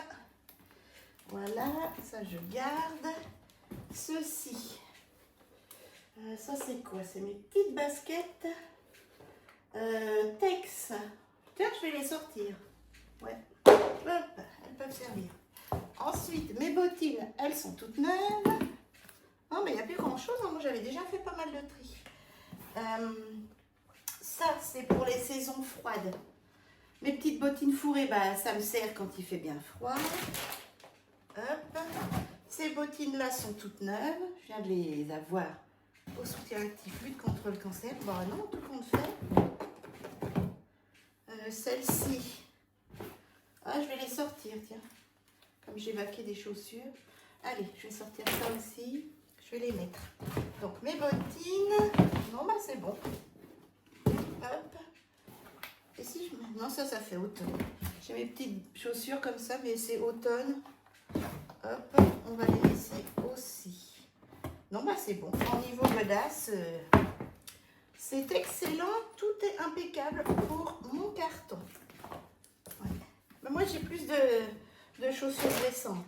Voilà. Ça, je garde. Ceci. Ça, c'est quoi? C'est mes petites baskets. Tex. Tiens, je vais les sortir. Ouais. Hop. Elles peuvent servir. Ensuite, mes bottines, elles sont toutes neuves. Non, mais il n'y a plus grand-chose. Hein. Moi, j'avais déjà fait pas mal de tri. Ça, c'est pour les saisons froides. Mes petites bottines fourrées, bah, ça me sert quand il fait bien froid. Hop. Ces bottines-là sont toutes neuves. Je viens de les avoir au soutien actif lutte contre le cancer. Bon, non, tout compte fait. Celle-ci, ah, je vais les sortir, tiens. Comme j'ai vaqué des chaussures. Allez, je vais sortir ça aussi. Je vais les mettre. Donc, mes bottines. Non, bah, c'est bon. Hop. Et si je mets... Non, ça fait automne. J'ai mes petites chaussures comme ça, mais c'est automne. Hop, on va les laisser aussi. Non, bah, c'est bon. Au niveau godasse, c'est excellent. Tout est impeccable pour mon carton. Ouais. Mais moi, j'ai plus de chaussures récentes.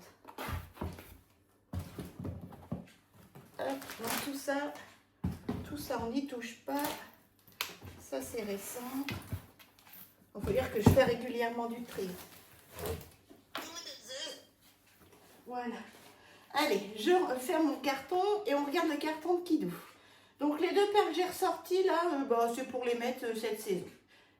Hop, donc tout ça, on n'y touche pas. Ça, c'est récent. Il faut dire que je fais régulièrement du tri. Voilà. Allez, je ferme mon carton et on regarde le carton de Kidou. Donc, les 2 paires que j'ai ressorties, là, bah, c'est pour les mettre cette saison.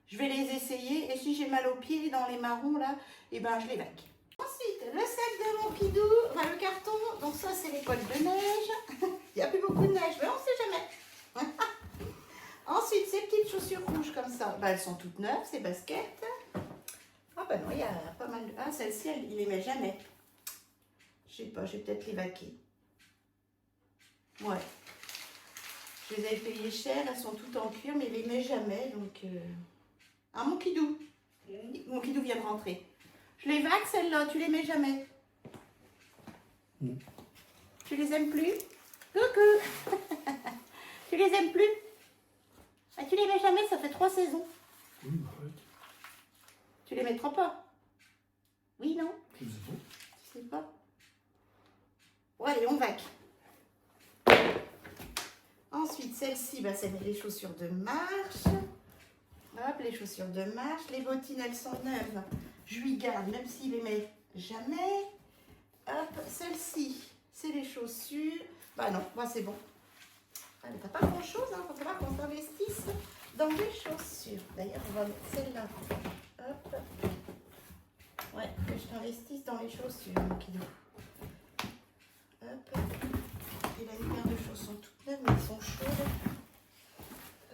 Je vais les essayer et si j'ai mal aux pieds dans les marrons, là, et ben, je les vaque. Ensuite, le sac de mon Kidou, enfin, le carton, donc ça, c'est les cols de neige. Il n'y a plus beaucoup de neige, mais on ne sait jamais. Ensuite, ces petites chaussures rouges comme ça, bah, elles sont toutes neuves, ces baskets. Ah bah non, il y a pas mal de... Ah, celle-ci, il ne les met jamais. Je sais pas, je vais peut-être les vaquer. Ouais. Je les avais payées cher, elles sont toutes en cuir, mais il les met jamais, donc... Ah, mon Kidou. Mon Kidou vient de rentrer. Je les vaque, celles-là, tu les mets jamais. Tu les aimes plus? Coucou. Tu les aimes plus? Ah, tu les mets jamais, ça fait 3 saisons. Oui, bah ouais. Tu les mettras pas? Oui, non? Je sais pas. Tu sais pas? Bon, allez, on vaque. Ensuite, celle-ci, bah, c'est les chaussures de marche. Hop, les chaussures de marche. Les bottines, elles sont neuves. Je lui garde, même s'il les met jamais. Hop, celle-ci, c'est les chaussures. Bah non, bah c'est bon. Allez, t'as pas grand-chose, hein. Faut savoir qu'on s'investisse dans les chaussures. D'ailleurs, on va mettre celle-là. Hop. Ouais, que je t'investisse dans les chaussures, mon Kidou. Hop. Il a une paire de chaussons toutes neuves, mais elles sont chaudes.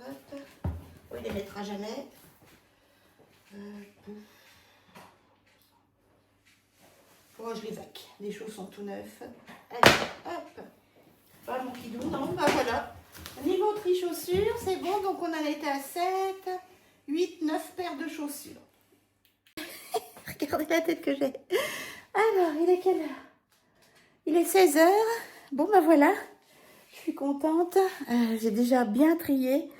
Hop. Oh, il les mettra jamais. Oh, je les vaque. Les chaussons tout neufs. Allez, hop. Bah, mon Kidou, non, bah voilà. Niveau tri chaussures, c'est bon, donc on en était à 7, 8, 9 paires de chaussures. Regardez la tête que j'ai. Alors, il est quelle heure? Il est 16 h. Bon, ben voilà, je suis contente. J'ai déjà bien trié.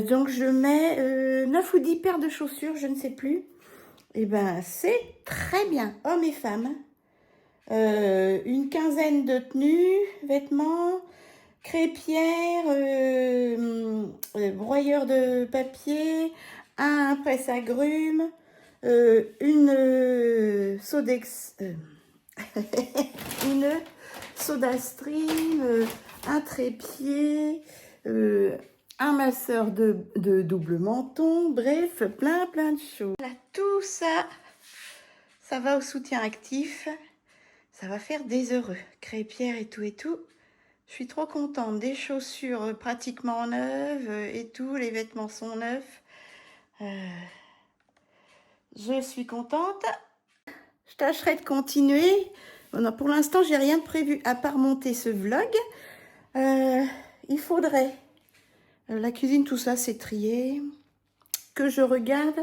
Donc, je mets 9 ou 10 paires de chaussures, je ne sais plus. Et ben, c'est très bien, hommes et femmes. Une quinzaine de tenues, vêtements, crêpière, broyeur de papier, un presse-agrumes, une Sodex, une Soda Stream, un trépied, un masseur de double menton, bref, plein de choses. Voilà, tout ça, ça va au soutien actif. Ça va faire des heureux. Crêpière et tout et tout. Je suis trop contente. Des chaussures pratiquement neuves et tout. Les vêtements sont neufs. Je suis contente. Je tâcherai de continuer. Non, pour l'instant, j'ai rien de prévu à part monter ce vlog. Il faudrait... la cuisine, tout ça, c'est trié. Que je regarde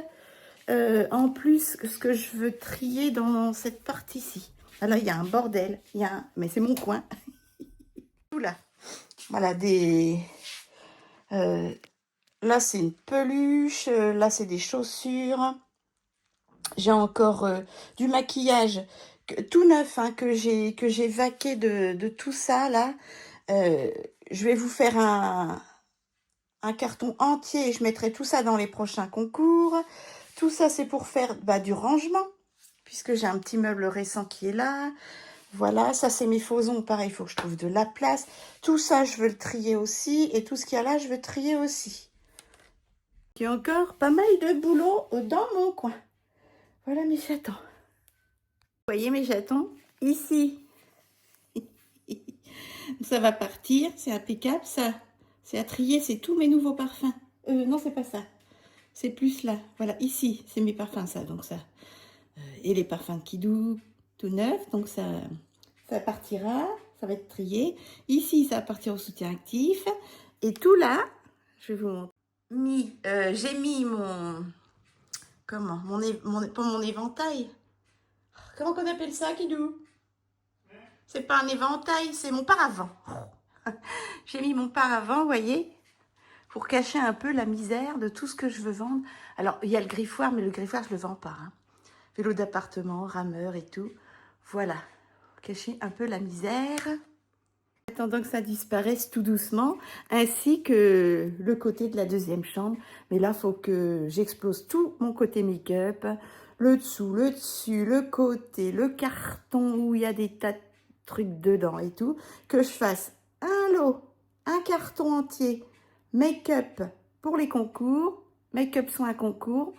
en plus ce que je veux trier dans cette partie-ci. Alors, il y a un bordel. Mais c'est mon coin. Tout là. Voilà, là, c'est une peluche. Là, c'est des chaussures. J'ai encore du maquillage tout neuf hein, que j'ai vaqué de tout ça, là. Je vais vous faire un carton entier. Je mettrai tout ça dans les prochains concours. Tout ça, c'est pour faire du rangement, puisque j'ai un petit meuble récent qui est là. Voilà, ça c'est mes faux ongles, pareil, il faut que je trouve de la place. Tout ça, je veux le trier aussi. Et tout ce qu'il y a là, je veux trier aussi. Il y a encore pas mal de boulot dans mon coin. Voilà mes chatons. Vous voyez mes chatons? Ici. Ça va partir, c'est impeccable. Ça, c'est à trier, c'est tous mes nouveaux parfums. Non, c'est pas ça. C'est plus là. Voilà, ici, c'est mes parfums, ça. Donc ça. Et les parfums de Kidou, tout neuf. Donc ça partira. Ça va être trié. Ici, ça va partir au soutien actif. Et tout là, je vais vous montrer. J'ai mis mon... Comment pas mon éventail. Comment qu'on appelle ça, Kidou? C'est pas un éventail, c'est mon paravent. J'ai mis mon paravent, vous voyez, pour cacher un peu la misère de tout ce que je veux vendre. Alors, il y a le griffoir, mais le griffoir, je le vends pas. Hein. Vélo d'appartement, rameur et tout. Voilà, cacher un peu la misère. Attendant que ça disparaisse tout doucement, ainsi que le côté de la deuxième chambre. Mais là, il faut que j'explose tout mon côté make-up. Le dessous, le dessus, le côté, le carton où il y a des tas de trucs dedans et tout. Que je fasse un lot, un carton entier, make-up pour les concours, make-up soins concours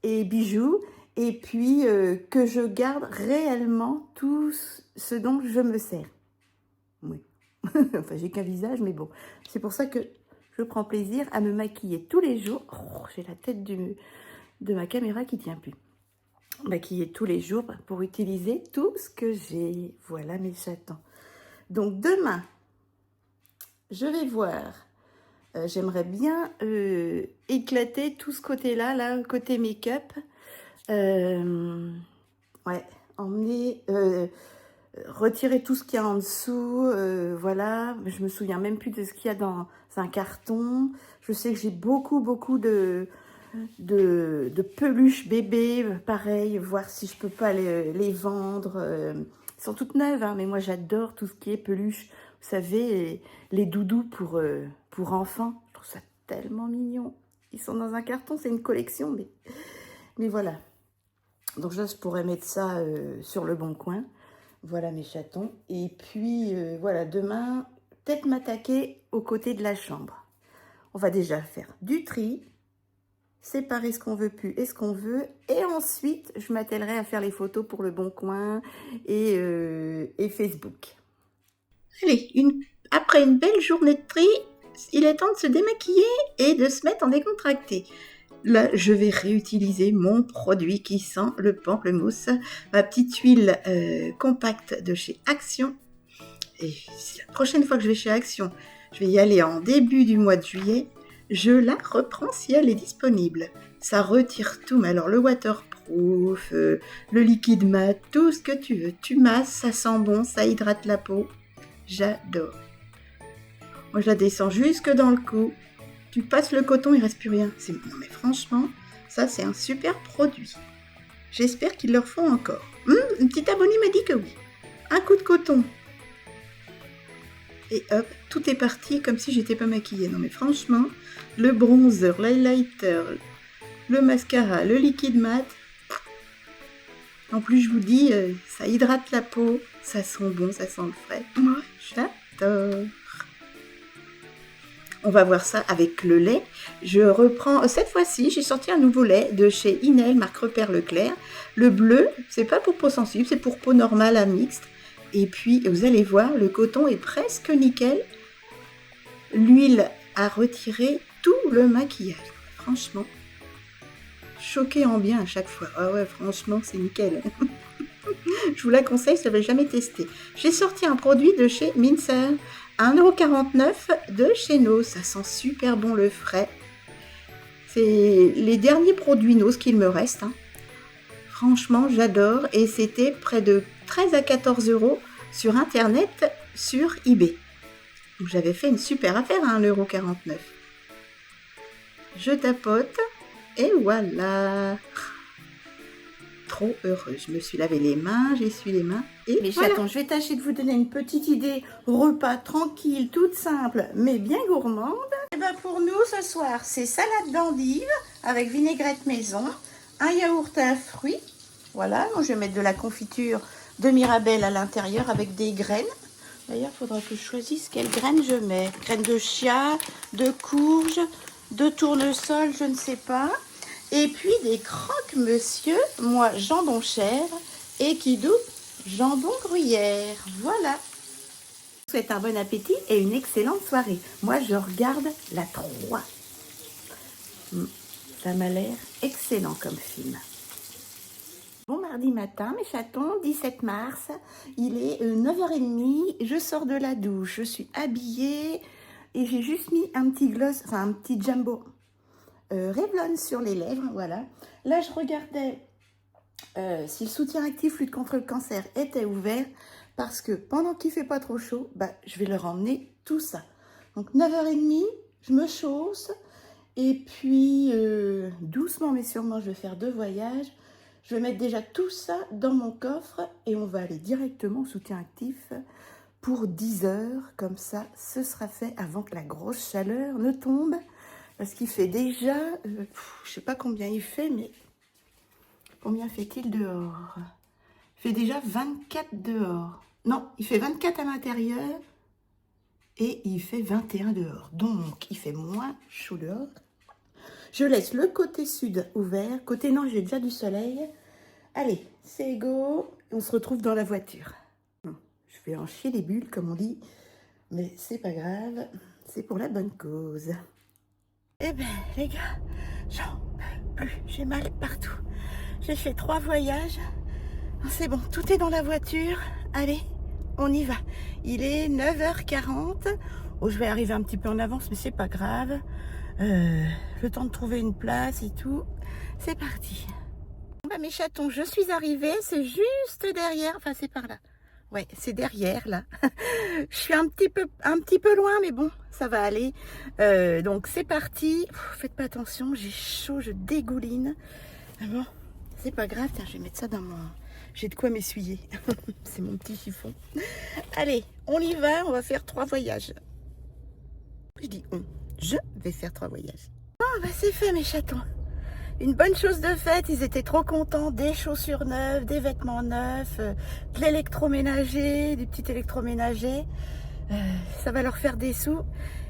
et bijoux. Et puis que je garde réellement tout ce dont je me sers. Oui. Enfin, j'ai qu'un visage, mais bon. C'est pour ça que je prends plaisir à me maquiller tous les jours. Oh, j'ai la tête de ma caméra qui tient plus. Maquiller tous les jours pour utiliser tout ce que j'ai. Voilà mes chatons. Donc demain, je vais voir. J'aimerais bien éclater tout ce côté-là, là, côté make-up. Ouais, emmener... retirer tout ce qu'il y a en dessous, voilà. Je me souviens même plus de ce qu'il y a dans un carton. Je sais que j'ai beaucoup de peluches bébés, pareil, voir si je peux pas les vendre. Elles sont toutes neuves, hein, mais moi j'adore tout ce qui est peluche. Vous savez, les doudous pour enfants. Je trouve ça tellement mignon. Ils sont dans un carton, c'est une collection, mais voilà. Donc je pourrais mettre ça sur le bon coin. Voilà mes chatons. Et puis, voilà, demain, peut-être m'attaquer aux côtés de la chambre. On va déjà faire du tri, séparer ce qu'on veut plus et ce qu'on veut. Et ensuite, je m'attellerai à faire les photos pour le Bon Coin et Facebook. Allez, après une belle journée de tri, il est temps de se démaquiller et de se mettre en décontracté. Là, je vais réutiliser mon produit qui sent le pamplemousse, ma petite huile compacte de chez Action. Et la prochaine fois que je vais chez Action, Je vais y aller en début du mois de juillet. Je la reprends si elle est disponible. Ça retire tout, mais alors le waterproof, le liquide mat, tout ce que tu veux. Tu masses, ça sent bon, ça hydrate la peau. J'adore. Moi, je la descends jusque dans le cou. Tu passes le coton, il reste plus rien. Non mais franchement, ça c'est un super produit. J'espère qu'ils leur font encore. Une petite abonnée m'a dit que oui. Un coup de coton. Et hop, tout est parti comme si j'étais pas maquillée. Non mais franchement, le bronzer, l'highlighter, le mascara, le liquide mat. En plus, je vous dis, ça hydrate la peau, ça sent bon, ça sent le frais. Moi, j'adore. On va voir ça avec le lait. Je reprends, cette fois-ci, j'ai sorti un nouveau lait de chez Inel, marque Repère Leclerc. Le bleu, c'est pas pour peau sensible, c'est pour peau normale à mixte. Et puis, vous allez voir, le coton est presque nickel. L'huile a retiré tout le maquillage. Franchement, choqué en bien à chaque fois. Ah ouais, franchement, c'est nickel. Je vous la conseille, je ne l'avais jamais testé. J'ai sorti un produit de chez Mincer, 1,49 € de chez Nose. Ça sent super bon le frais. C'est les derniers produits Nose qu'il me reste. Franchement, j'adore. Et c'était près de 13 à 14 € sur Internet, sur eBay. Donc j'avais fait une super affaire à 1,49 €. Je tapote et voilà. Trop heureuse. Je me suis lavé les mains, j'essuie les mains et Mais voilà. attends, je vais tâcher de vous donner une petite idée repas tranquille, toute simple, mais bien gourmande. Et ben pour nous ce soir, c'est salade d'endives avec vinaigrette maison, un yaourt à fruits. Voilà, moi je vais mettre de la confiture de Mirabelle à l'intérieur avec des graines. D'ailleurs, il faudra que je choisisse quelles graines je mets. Graines de chia, de courge, de tournesol, je ne sais pas. Et puis des croque-monsieur, moi jambon chèvre et Kidou jambon gruyère. Voilà. Je vous souhaite un bon appétit et une excellente soirée. Moi je regarde la 3. Ça m'a l'air excellent comme film. Bon mardi matin mes chatons, 17 mars, il est 9h30, je sors de la douche, je suis habillée et j'ai juste mis un petit gloss, enfin un petit jumbo Revlon sur les lèvres, voilà. Là, je regardais si le soutien actif lutte contre le cancer était ouvert, parce que pendant qu'il fait pas trop chaud, je vais leur emmener tout ça. Donc 9h30, je me chausse, et puis doucement mais sûrement, je vais faire 2 voyages. Je vais mettre déjà tout ça dans mon coffre, et on va aller directement au soutien actif pour 10 h, comme ça, ce sera fait avant que la grosse chaleur ne tombe. Parce qu'il fait déjà, je sais pas combien il fait, mais combien fait-il dehors? Il fait déjà 24 dehors. Non, il fait 24 à l'intérieur et il fait 21 dehors. Donc, il fait moins chaud dehors. Je laisse le côté sud ouvert. Côté nord, j'ai déjà du soleil. Allez, c'est go. On se retrouve dans la voiture. Je vais en chier les bulles, comme on dit. Mais c'est pas grave, c'est pour la bonne cause. Eh ben les gars, j'en peux plus, j'ai mal partout. J'ai fait 3 voyages. C'est bon, tout est dans la voiture. Allez, on y va. Il est 9h40. Oh, je vais arriver un petit peu en avance, mais c'est pas grave. Le temps de trouver une place et tout. C'est parti. Mes chatons, je suis arrivée. C'est juste derrière. Enfin, c'est par là. Ouais, c'est derrière, là. Je suis un petit peu loin, mais bon, ça va aller. Donc, c'est parti. Faites pas attention, j'ai chaud, je dégouline. Ah bon, c'est pas grave. Tiens, je vais mettre ça dans mon... J'ai de quoi m'essuyer. C'est mon petit chiffon. Allez, on y va. On va faire 3 voyages. Je dis on. Je vais faire 3 voyages. Bon, c'est fait, mes chatons. Une bonne chose de faite, ils étaient trop contents, des chaussures neuves, des vêtements neufs, de l'électroménager, du petit électroménager. Ça va leur faire des sous.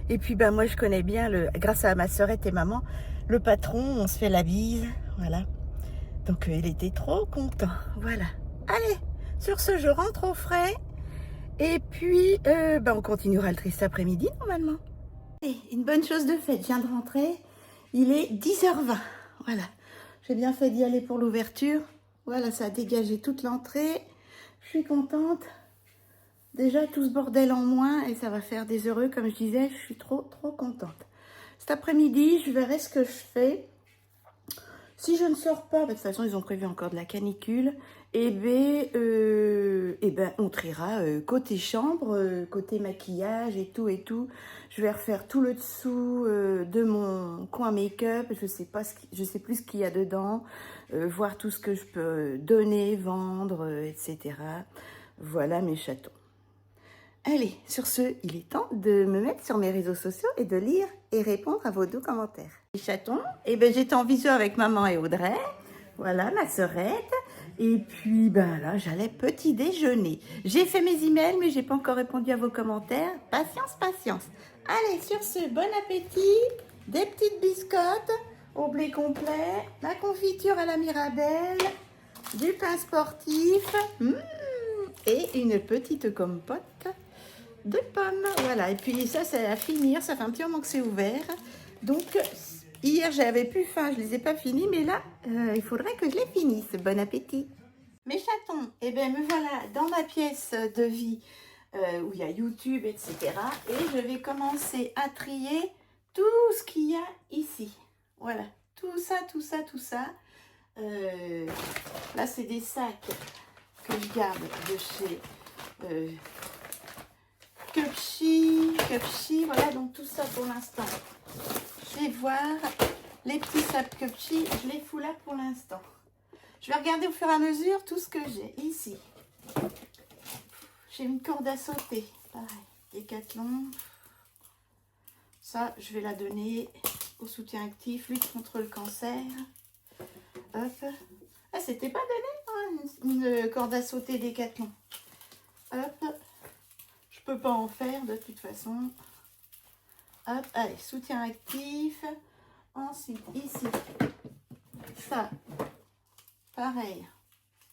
Et puis moi je connais bien, grâce à ma sœurette et maman, le patron, on se fait la bise, voilà. Donc il était trop content, voilà. Allez, sur ce je rentre au frais. Et puis on continuera le triste après-midi normalement. Et une bonne chose de faite, je viens de rentrer, il est 10h20. Voilà, j'ai bien fait d'y aller pour l'ouverture. Voilà, ça a dégagé toute l'entrée. Je suis contente. Déjà tout ce bordel en moins et ça va faire des heureux. Comme je disais, je suis trop contente. Cet après-midi, je verrai ce que je fais. Si je ne sors pas, de toute façon, ils ont prévu encore de la canicule. Et ben, on triera côté chambre, côté maquillage et tout et tout. Je vais refaire tout le dessous de mon coin make-up. Je sais plus ce qu'il y a dedans. Voir tout ce que je peux donner, vendre, etc. Voilà mes chatons. Allez, sur ce, il est temps de me mettre sur mes réseaux sociaux et de lire et répondre à vos doux commentaires. Les chatons, eh ben, j'étais en visio avec maman et Audrey, voilà ma sœurette, et puis ben là j'allais petit déjeuner. J'ai fait mes emails mais j'ai pas encore répondu à vos commentaires, patience, patience. Allez, sur ce, bon appétit, des petites biscottes au blé complet, la confiture à la mirabelle, du pain sportif, et une petite compote de pommes, voilà. Et puis ça, c'est à finir, ça fait un petit moment que c'est ouvert. Donc, hier, j'avais plus faim, je les ai pas finis, mais là, il faudrait que je les finisse. Bon appétit. Mes chatons, eh bien, me voilà dans ma pièce de vie où il y a YouTube, etc. Et je vais commencer à trier tout ce qu'il y a ici. Voilà, tout ça, tout ça, tout ça. Là, c'est des sacs que je garde de chez Cupchi, voilà, donc tout ça pour l'instant. Je vais voir les petits sacs Cupchi, je les fous là pour l'instant. Je vais regarder au fur et à mesure tout ce que j'ai ici. J'ai une corde à sauter, pareil, Décathlon. Ça, je vais la donner au soutien actif, lutte contre le cancer. Hop. Ah, c'était pas donné, hein, une corde à sauter Décathlon. Hop. Je peux pas en faire de toute façon. Hop, allez, soutien actif. Ensuite, ici, ça, pareil.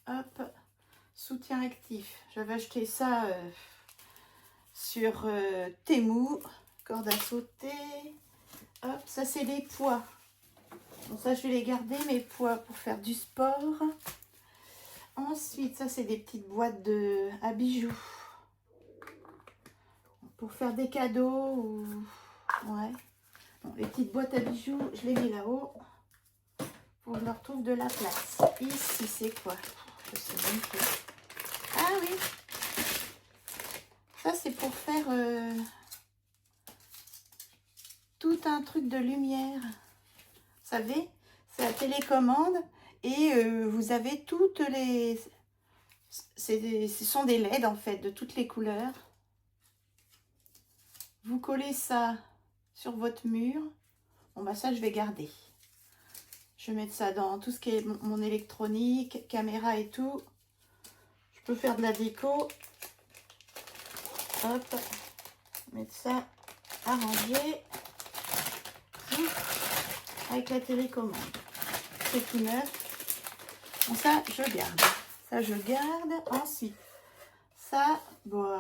Hop, soutien actif. J'avais acheté ça sur Temu, corde à sauter. Hop, ça c'est les poids. Bon, ça je vais les garder, mes poids pour faire du sport. Ensuite, ça c'est des petites boîtes à bijoux. Pour faire des cadeaux ou... Ouais. Bon, les petites boîtes à bijoux, je les mets là-haut. Pour que je leur trouve de la place. Ici, c'est quoi? Je sais même plus. Ah oui. Ça, c'est pour faire tout un truc de lumière. Vous savez, c'est la télécommande. Et vous avez toutes les... Ce sont des LED, en fait, de toutes les couleurs. Vous collez ça sur votre mur. Bon, bah ça, je vais garder. Je vais mettre ça dans tout ce qui est mon électronique, caméra et tout. Je peux faire de la déco. Hop. Mettre ça arrangé. Avec la télécommande. C'est tout neuf. Bon, ça, je garde. Ça, je garde. Ensuite, ça, bon,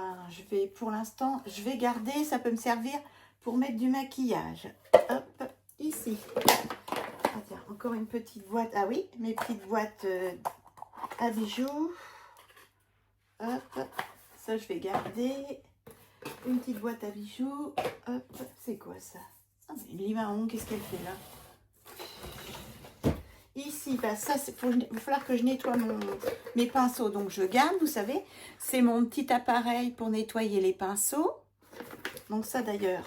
pour l'instant, je vais garder. Ça peut me servir pour mettre du maquillage. Hop, ici. Ah, tiens, encore une petite boîte. Ah oui, mes petites boîtes à bijoux. Hop, ça, je vais garder. Une petite boîte à bijoux. Hop, c'est quoi ça? Ah, mais une limaon, qu'est-ce qu'elle fait là? Ici, bah ça, il va falloir que je nettoie mes pinceaux. Donc, je garde, vous savez, c'est mon petit appareil pour nettoyer les pinceaux. Donc, ça, d'ailleurs,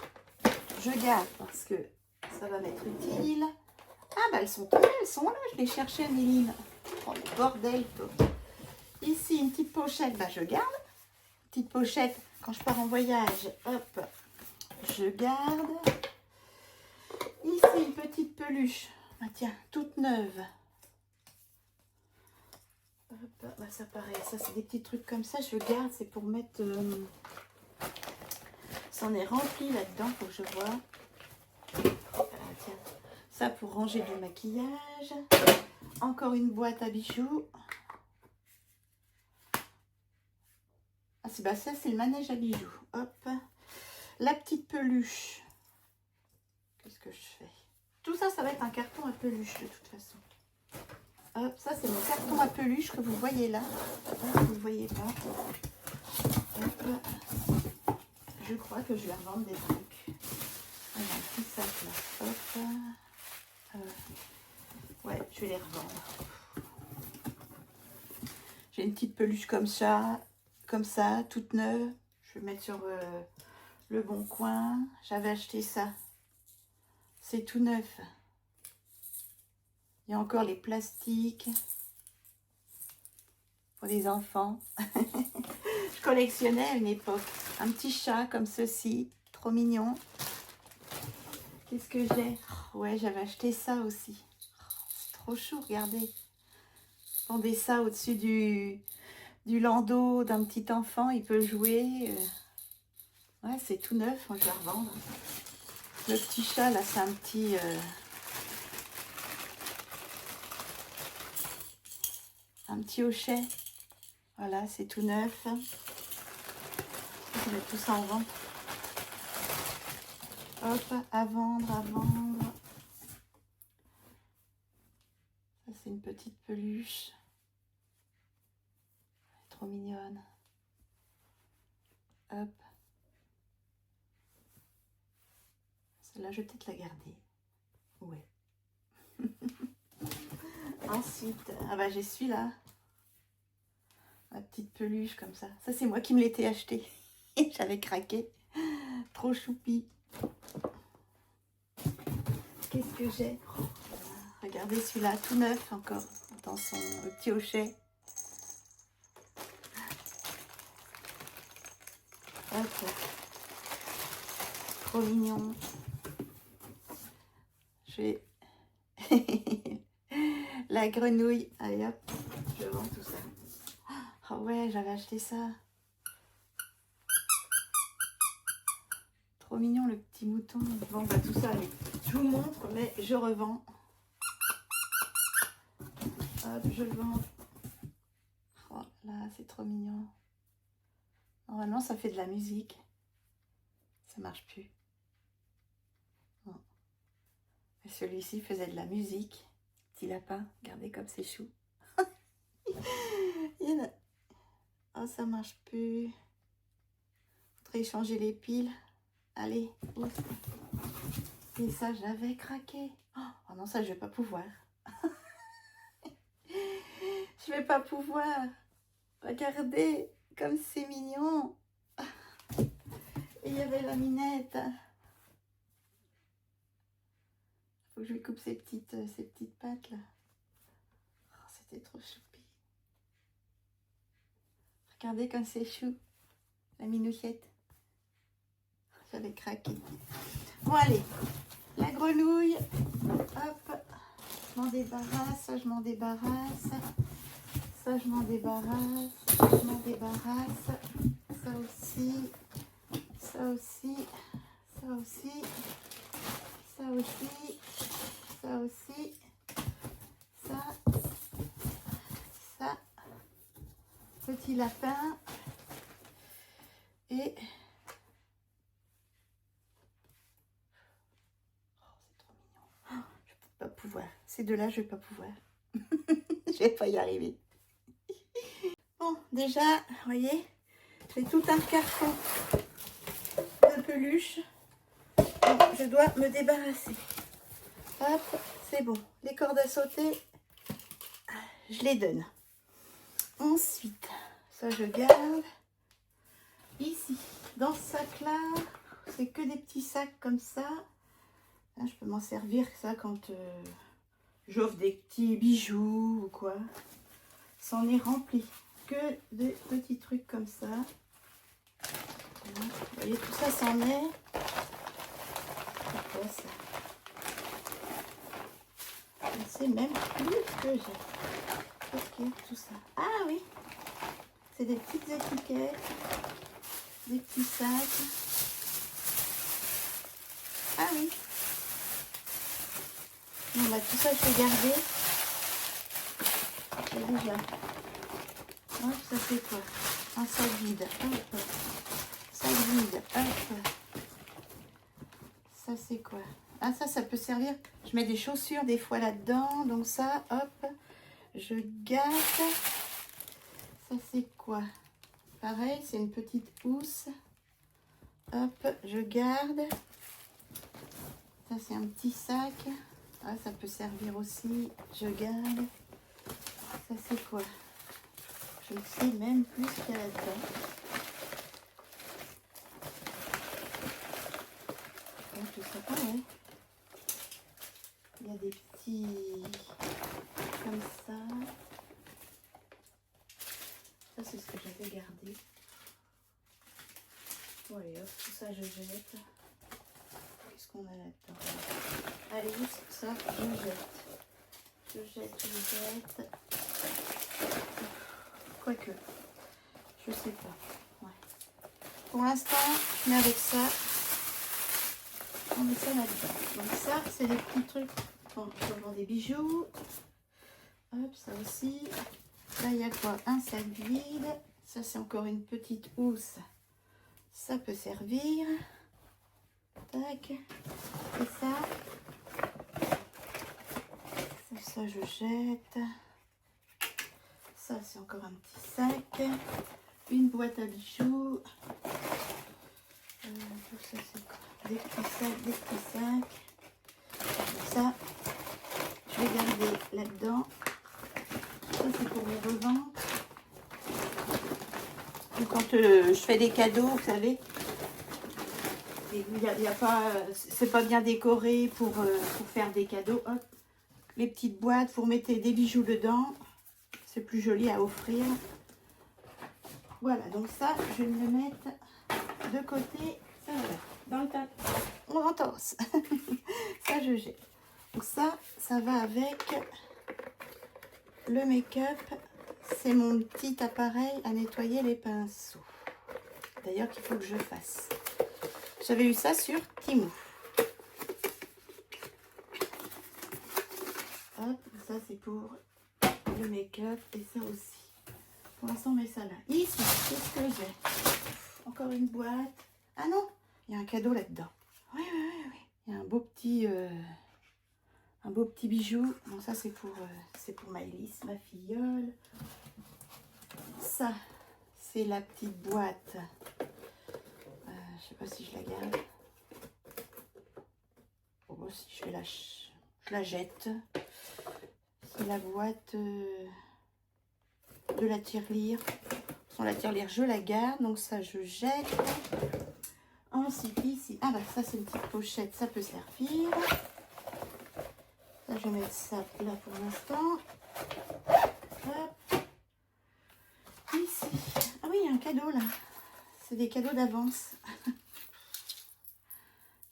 je garde parce que ça va m'être utile. Ah, bah, elles sont là, je les cherchais, Méline. Oh, le bordel, toi. Ici, une petite pochette, bah, je garde. Petite pochette, quand je pars en voyage, hop, je garde. Ici, une petite peluche. Ah tiens, toute neuve. Hop, bah ça pareil, ça c'est des petits trucs comme ça, je garde, c'est pour mettre... C'en est rempli là-dedans, faut que je vois. Ah, tiens, ça pour ranger du maquillage. Encore une boîte à bijoux. Ah c'est bah ça c'est le manège à bijoux. Hop, la petite peluche. Qu'est-ce que je fais? Tout ça, ça va être un carton à peluche de toute façon. Hop, ça c'est mon carton à peluche que vous voyez là. Hop, vous ne voyez pas. Hop. Je crois que je vais revendre des trucs. Voilà, un petit sac là. Hop. Ouais, je vais les revendre. J'ai une petite peluche comme ça, toute neuve. Je vais mettre sur le bon coin. J'avais acheté ça. C'est tout neuf. Il y a encore les plastiques pour les enfants. Je collectionnais à une époque un petit chat comme ceci, trop mignon. Qu'est-ce que j'ai? Ouais, j'avais acheté ça aussi. C'est trop chou, regardez. Pendez ça au-dessus du landau d'un petit enfant, il peut jouer. Ouais, c'est tout neuf, je vais revendre. Le petit chat, là, c'est un petit... un petit hochet. Voilà, c'est tout neuf. Je vais mettre tout ça en vente. Hop, à vendre, à vendre. Ça, c'est une petite peluche. Elle est trop mignonne. Hop. Celle-là, je vais peut-être la garder. Ouais. Ensuite, ah bah j'ai celui-là. Ma petite peluche comme ça. Ça, c'est moi qui me l'étais acheté. J'avais craqué. Trop choupi. Qu'est-ce que j'ai? Regardez celui-là, tout neuf encore. Dans son petit hochet. Hop. Trop mignon. Je vais... La grenouille. Allez hop, je vends tout ça. Oh ouais, j'avais acheté ça. Trop mignon le petit mouton. Bon bah tout ça, allez. Je vous montre, mais je revends. Hop, je le vends. Oh là, c'est trop mignon. Normalement, ça fait de la musique. Ça marche plus. Bon. Celui-ci faisait de la musique. Petit lapin, regardez comme c'est chou. Il y en a... Oh, ça marche plus. Faudrait changer les piles. Allez, ouf. Et ça, j'avais craqué. Oh non, ça, je vais pas pouvoir. Je vais pas pouvoir. Regardez, comme c'est mignon. Et il y avait la minette. Faut que je lui coupe ses petites pattes là. Oh, c'était trop choupi. Regardez comme c'est chou. La minouchette. J'avais craqué. Bon, allez. La grenouille. Hop. Je m'en débarrasse. Ça, je m'en débarrasse. Ça, je m'en débarrasse. Ça, je m'en débarrasse. Ça aussi. Ça aussi. Ça aussi. Ça aussi. Ça aussi. Ça. Ça. Petit lapin. Et... pas pouvoir. Ces deux-là, je vais pas pouvoir. Je vais pas y arriver. Bon, déjà, vous voyez, j'ai tout un carton de peluches. Bon, je dois me débarrasser. Hop, c'est bon. Les cordes à sauter, je les donne. Ensuite, ça je garde. Ici, dans ce sac-là, c'est que des petits sacs comme ça. Là, je peux m'en servir ça quand j'offre des petits bijoux ou quoi. C'en est rempli. Que des petits trucs comme ça. Voilà. Vous voyez, tout ça, c'en est. C'est quoi ça? Je ne sais même plus ce que j'ai. Qu'est-ce qu'il y a tout ça? Ah oui! C'est des petites étiquettes. Des petits sacs. Ah oui! Bon, bah, tout ça, je vais garder. J'ai déjà. Hop, ça c'est quoi? Un sac vide. Hop. Sac vide. Hop. Ça c'est quoi? Ah, ça peut servir. Je mets des chaussures des fois là-dedans. Donc ça, hop. Je garde. Ça c'est quoi? pareil, c'est une petite housse. Hop, je garde. Ça, c'est un petit sac. Ah, ça peut servir aussi. Je garde. Ça, c'est quoi? Je ne sais même plus ce qu'il y a là-dedans. Je sais pas, ouais. Il y a des petits... comme ça. Ça, c'est ce que j'avais gardé. Bon, allez, hop, tout ça, je jette. Qu'est-ce qu'on a là-dedans? Allez, ça, je jette. Je jette. Quoique, je sais pas. Ouais. Pour l'instant, je mets avec ça. On met ça là-dedans. Donc ça, c'est des petits trucs. Bon, je peux avoir des bijoux. Hop, ça aussi. Là, il y a quoi? Un sac vide. Ça, c'est encore une petite housse. Ça peut servir. Tac. Et ça. Ça, je jette. Ça, c'est encore un petit sac. Une boîte à bijoux. Tout ça, c'est quoi? Des petits sacs. Ça, je vais garder là-dedans. Ça, c'est pour les revendre. Quand je fais des cadeaux, vous savez, il y a pas, c'est pas bien décoré pour faire des cadeaux. Hop, les petites boîtes, vous remettez des bijoux dedans. C'est plus joli à offrir. Voilà, donc ça, je vais me le mettre de côté. Ça, voilà, dans le tas. On entorse. Ça, je jette. Donc ça va avec le make-up. C'est mon petit appareil à nettoyer les pinceaux. D'ailleurs, qu'il faut que je fasse. J'avais eu ça sur Temu. Hop, ça c'est pour le make-up et ça aussi. Pour l'instant, on met ça là. Ici, qu'est-ce que j'ai? Encore une boîte. Ah non, il y a un cadeau là-dedans. Oui. Il y a un beau petit bijou. Bon, ça c'est pour Maëlys, ma filleule. Ça, c'est la petite boîte. Je sais pas si je la garde. Bon, si je la jette. C'est la boîte de la tirelire. La tirelire, je la garde. Donc ça, je jette. Ensuite, ici. Ah bah ça, c'est une petite pochette. Ça peut servir. Ça, je vais mettre ça là pour l'instant. Hop. Ici. Ah oui, il y a un cadeau là. C'est des cadeaux d'avance.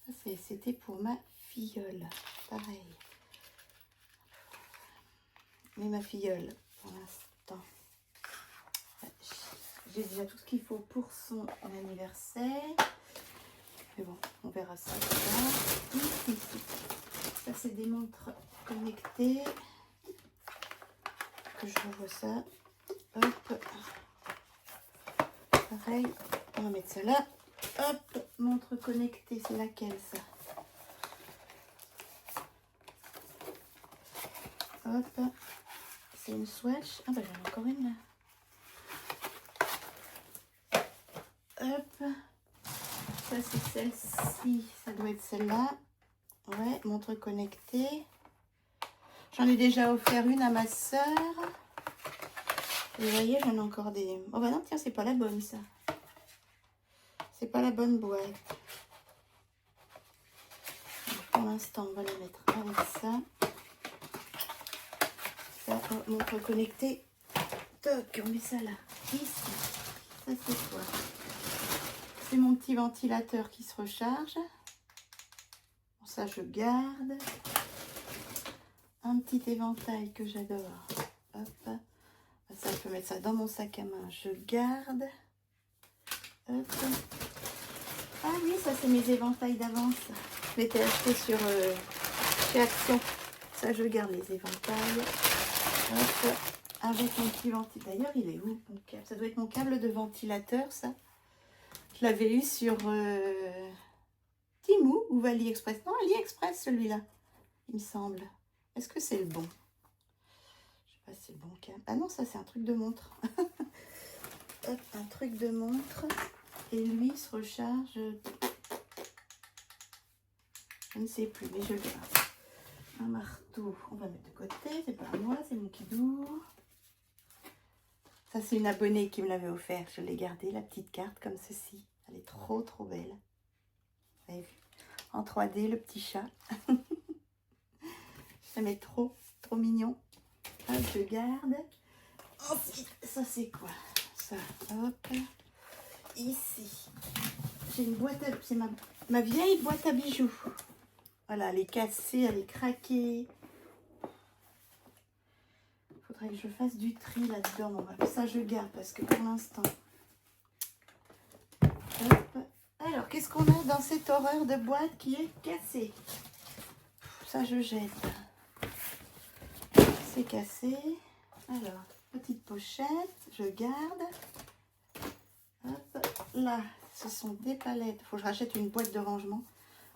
Ça, c'était pour ma filleule. Pareil. Mais ma filleule, pour l'instant, j'ai déjà tout ce qu'il faut pour son anniversaire. Mais bon, on verra ça. Ici. Ça, c'est des montres connectées. Que je revois ça. Hop. Pareil, on va mettre ça là. Hop, montre connectée, c'est laquelle ça? Hop, c'est une Swatch. Ah bah j'en ai encore une là. Hop, ça c'est celle-ci, ça doit être celle-là. Ouais, montre connectée. J'en ai déjà offert une à ma soeur. Et vous voyez, j'en ai encore des... Oh bah non, tiens, c'est pas la bonne ça. C'est pas la bonne boîte. Donc, pour l'instant, on va la mettre avec ça. Ça, montre connectée. Toc, on met ça là. Ici. Ça, c'est quoi? C'est mon petit ventilateur qui se recharge. Bon, ça, je garde. Un petit éventail que j'adore. Hop. Ça, je peux mettre ça dans mon sac à main. Je garde. Hop. Ah oui, ça, c'est mes éventails d'avance. Je m'étais acheté chez Action. Ça, je garde les éventails. Hop. Avec mon petit ventilateur. D'ailleurs, il est où mon câble? Ça doit être mon câble de ventilateur, ça. Je l'avais eu sur Temu ou AliExpress. Non, AliExpress, celui-là, il me semble. Est-ce que c'est le bon? Je sais pas si c'est le bon câble. Ah non, ça, c'est un truc de montre. hop, un truc de montre. Et lui se recharge, je ne sais plus, mais je garde. Un marteau, on va mettre de côté, c'est pas à moi, c'est mon kidou. Ça, c'est une abonnée qui me l'avait offert. Je l'ai gardée, la petite carte, comme ceci. Elle est trop, trop belle. Vous avez vu? En 3D, le petit chat. Ça m'est trop, trop mignon. Hop, je garde. Ensuite, ça, c'est quoi? Ça, hop. Ici, j'ai une boîte à... C'est ma vieille boîte à bijoux. Voilà, elle est cassée, elle est craquée. Faudrait que je fasse du tri là-dedans. Bon, ça, je garde parce que pour l'instant... Alors, qu'est-ce qu'on a dans cette horreur de boîte qui est cassée? Ça, je jette. C'est cassé. Alors, petite pochette, je garde. Hop, là, ce sont des palettes. Il faut que je rachète une boîte de rangement.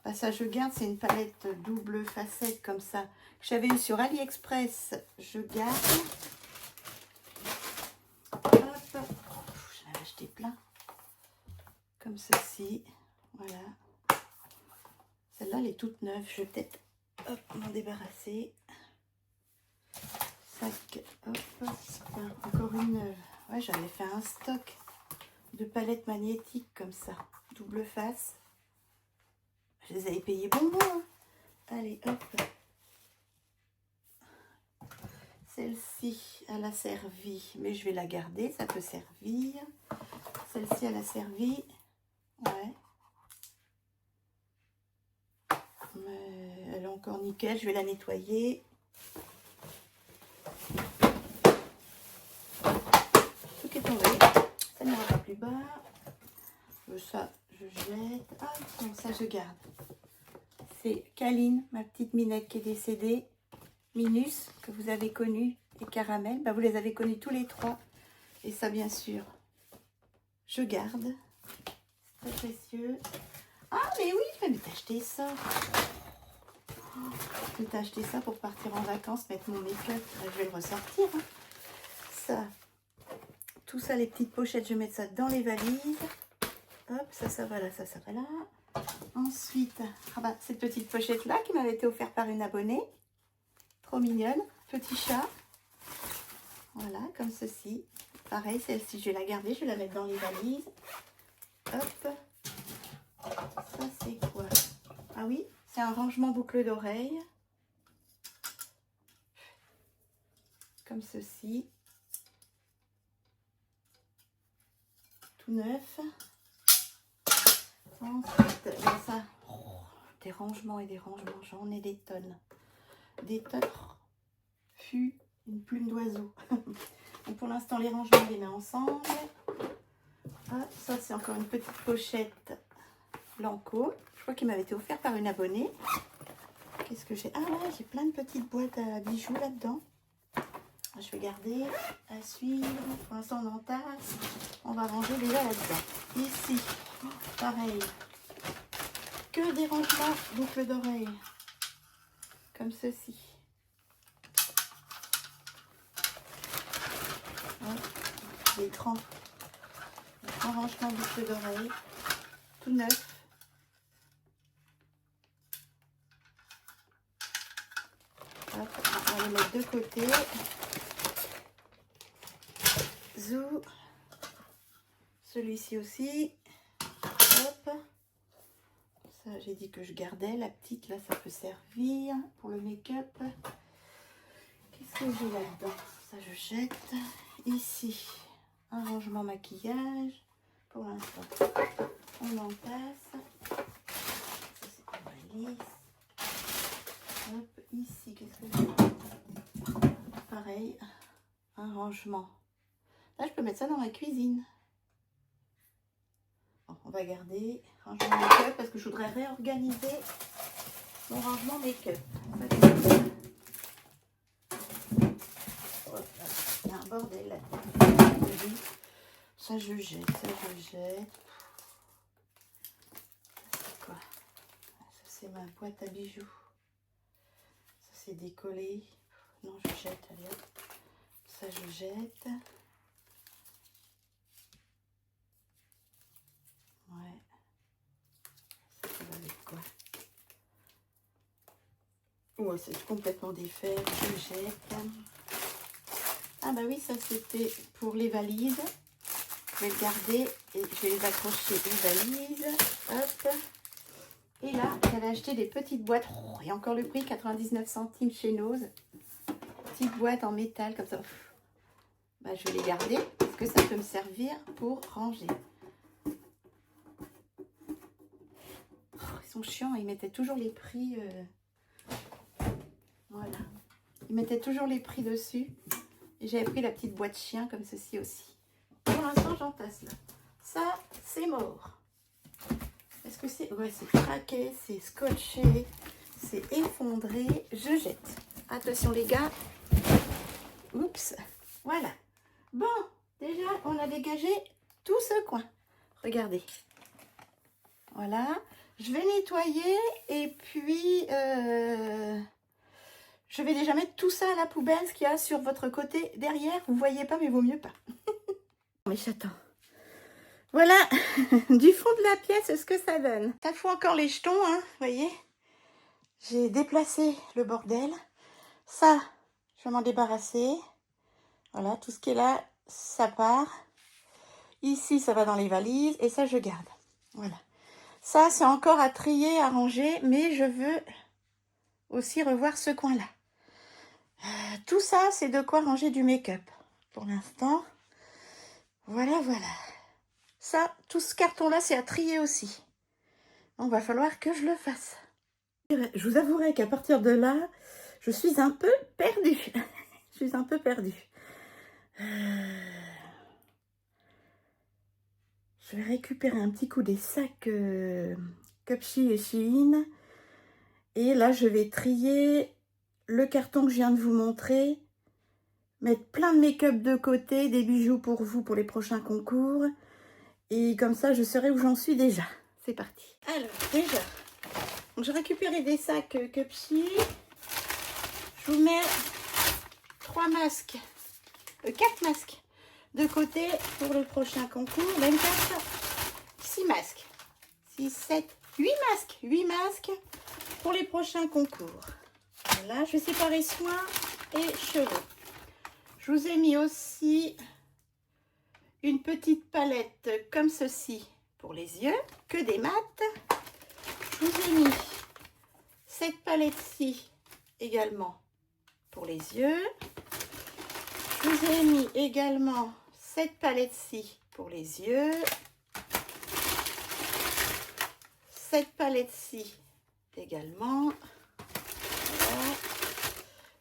Bah, ça, je garde. C'est une palette double facette comme ça. Que j'avais eu sur AliExpress. Je garde. Hop. J'en avais acheté plein. Comme ceci. Voilà. Celle-là, elle est toute neuve. Je vais peut-être m'en débarrasser. Sac. Hop. Tiens, encore une neuve. Ouais, j'avais fait un stock de palettes magnétiques comme ça. Double face. Je les avais payées bonbons. Hein. Allez, hop. Celle-ci, elle a servi. Mais je vais la garder. Ça peut servir. Celle-ci, elle a servi. Ouais. Mais elle est encore nickel. Je vais la nettoyer. Tout est tombé. Ça n'ira pas plus bas. Ça, je jette. Ah non, ça, je garde. C'est Kaline, ma petite minette qui est décédée. Minus, que vous avez connu. Et Caramel. Bah, vous les avez connus tous les trois. Et ça, bien sûr, je garde. C'est très précieux. Ah, mais oui, je vais t'acheter ça. Je vais t'acheter ça pour partir en vacances, mettre mon make-up. Je vais le ressortir. Hein. Ça, tout ça, les petites pochettes, je vais mettre ça dans les valises. Hop, ça va là, ça va là. Ensuite, ah bah, cette petite pochette-là qui m'avait été offerte par une abonnée. Trop mignonne. Petit chat. Voilà, comme ceci. Pareil, celle-ci, je vais la garder, je vais la mettre dans les valises. Hop. Ça, c'est quoi? Ah oui, c'est un rangement boucle d'oreille. Comme ceci. Tout neuf. Ensuite, ben ça, des rangements et des rangements, j'en ai des tonnes. Des tonnes. Fut une plume d'oiseau. Donc pour l'instant, les rangements, je les mets ensemble. Ah, ça, c'est encore une petite pochette Blanco. Je crois qu'il m'avait été offert par une abonnée. Qu'est-ce que j'ai? Ah ouais, j'ai plein de petites boîtes à bijoux là-dedans. Je vais garder à suivre. Pour l'instant, on entasse. On va ranger déjà là-dedans. Ici, pareil. Que des rangements boucles d'oreilles. Comme ceci. Ouais. Des grands rangements boucles d'oreilles. Tout neuf. Hop, on va les mettre de côté. Zou. Celui-ci aussi. Hop. Ça, j'ai dit que je gardais. La petite, là, ça peut servir pour le make-up. Qu'est-ce que j'ai là-dedans? Ça, je jette. Ici, un rangement maquillage. Pour l'instant, on entasse. Ça, c'est pour ma lisse. Hop, ici, qu'est-ce que j'ai? Pareil, un rangement. Là, je peux mettre ça dans ma cuisine. Bon, on va garder rangement make-up parce que je voudrais réorganiser mon rangement make-up. Il y a un bordel là-dedans. Ça, je jette. Ça, je jette. C'est quoi? Ça, c'est ma boîte à bijoux. Ça, c'est décollé. Non, je jette. Allez hop. Ça, je jette. Bon, c'est complètement défait, je jette. Ah bah oui, ça c'était pour les valises. Je vais le garder et je vais les accrocher aux valises. Hop. Et là, j'avais acheté des petites boîtes. Oh, et encore le prix, 99 centimes chez Nose. Petites boîtes en métal comme ça. Bah, je vais les garder parce que ça peut me servir pour ranger. Oh, ils sont chiants, ils mettaient toujours les prix. Voilà. Ils mettaient toujours les prix dessus. Et j'avais pris la petite boîte chien comme ceci aussi. Pour l'instant, j'entasse là. Ça, c'est mort. Est-ce que c'est... Ouais, c'est craqué, c'est scotché, c'est effondré. Je jette. Attention les gars. Oups. Voilà. Bon, déjà, on a dégagé tout ce coin. Regardez. Voilà. Je vais nettoyer et puis... je vais déjà mettre tout ça à la poubelle, ce qu'il y a sur votre côté derrière. Vous voyez pas, mais vaut mieux pas. Mes chatons. Voilà, du fond de la pièce, ce que ça donne. Ça fout encore les jetons, hein, vous voyez. J'ai déplacé le bordel. Ça, je vais m'en débarrasser. Voilà, tout ce qui est là, ça part. Ici, ça va dans les valises et ça, je garde. Voilà. Ça, c'est encore à trier, à ranger, mais je veux aussi revoir ce coin-là. Tout ça, c'est de quoi ranger du make-up. Pour l'instant, voilà, voilà. Ça, tout ce carton-là, c'est à trier aussi. Donc, va falloir que je le fasse. Je vous avouerai qu'à partir de là, je suis un peu perdue. Je suis un peu perdue. Je vais récupérer un petit coup des sacs Cupshe et Shein. Et là, je vais trier le carton que je viens de vous montrer. Mettre plein de make-up de côté, des bijoux pour vous pour les prochains concours. Et comme ça, je saurai où j'en suis déjà. C'est parti. Alors, déjà, j'ai récupéré des sacs Cupshe. Je vous mets 3 masques, 4 masques de côté pour le prochain concours. 24, 6 masques. 6, 7, 8 masques. 8 masques pour les prochains concours. Voilà, je vais séparer soins et cheveux. Je vous ai mis aussi une petite palette comme ceci pour les yeux, que des mat. Je vous ai mis cette palette-ci également pour les yeux. Je vous ai mis également cette palette-ci pour les yeux. Cette palette-ci également. Voilà.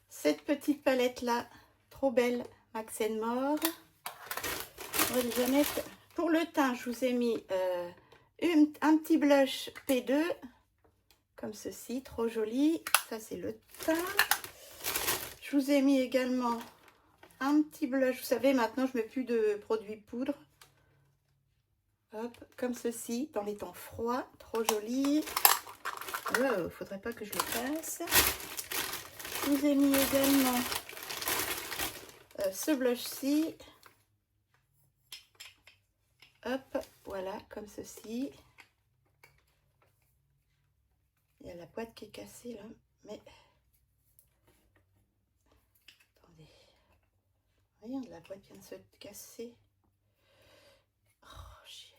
Cette petite palette-là, trop belle, Max More. On va déjà mettre... Pour le teint, je vous ai mis un petit blush P2, comme ceci, trop joli. Ça, c'est le teint. Je vous ai mis également un petit blush. Vous savez, maintenant, je ne mets plus de produits poudre. Hop, comme ceci, dans les temps froids. Trop joli. Oh, faudrait pas que je le passe. Je vous ai mis également ce blush-ci. Hop, voilà, comme ceci. Il y a la boîte qui est cassée là, mais... Attendez. Voyons, la boîte vient de se casser. Oh, chier.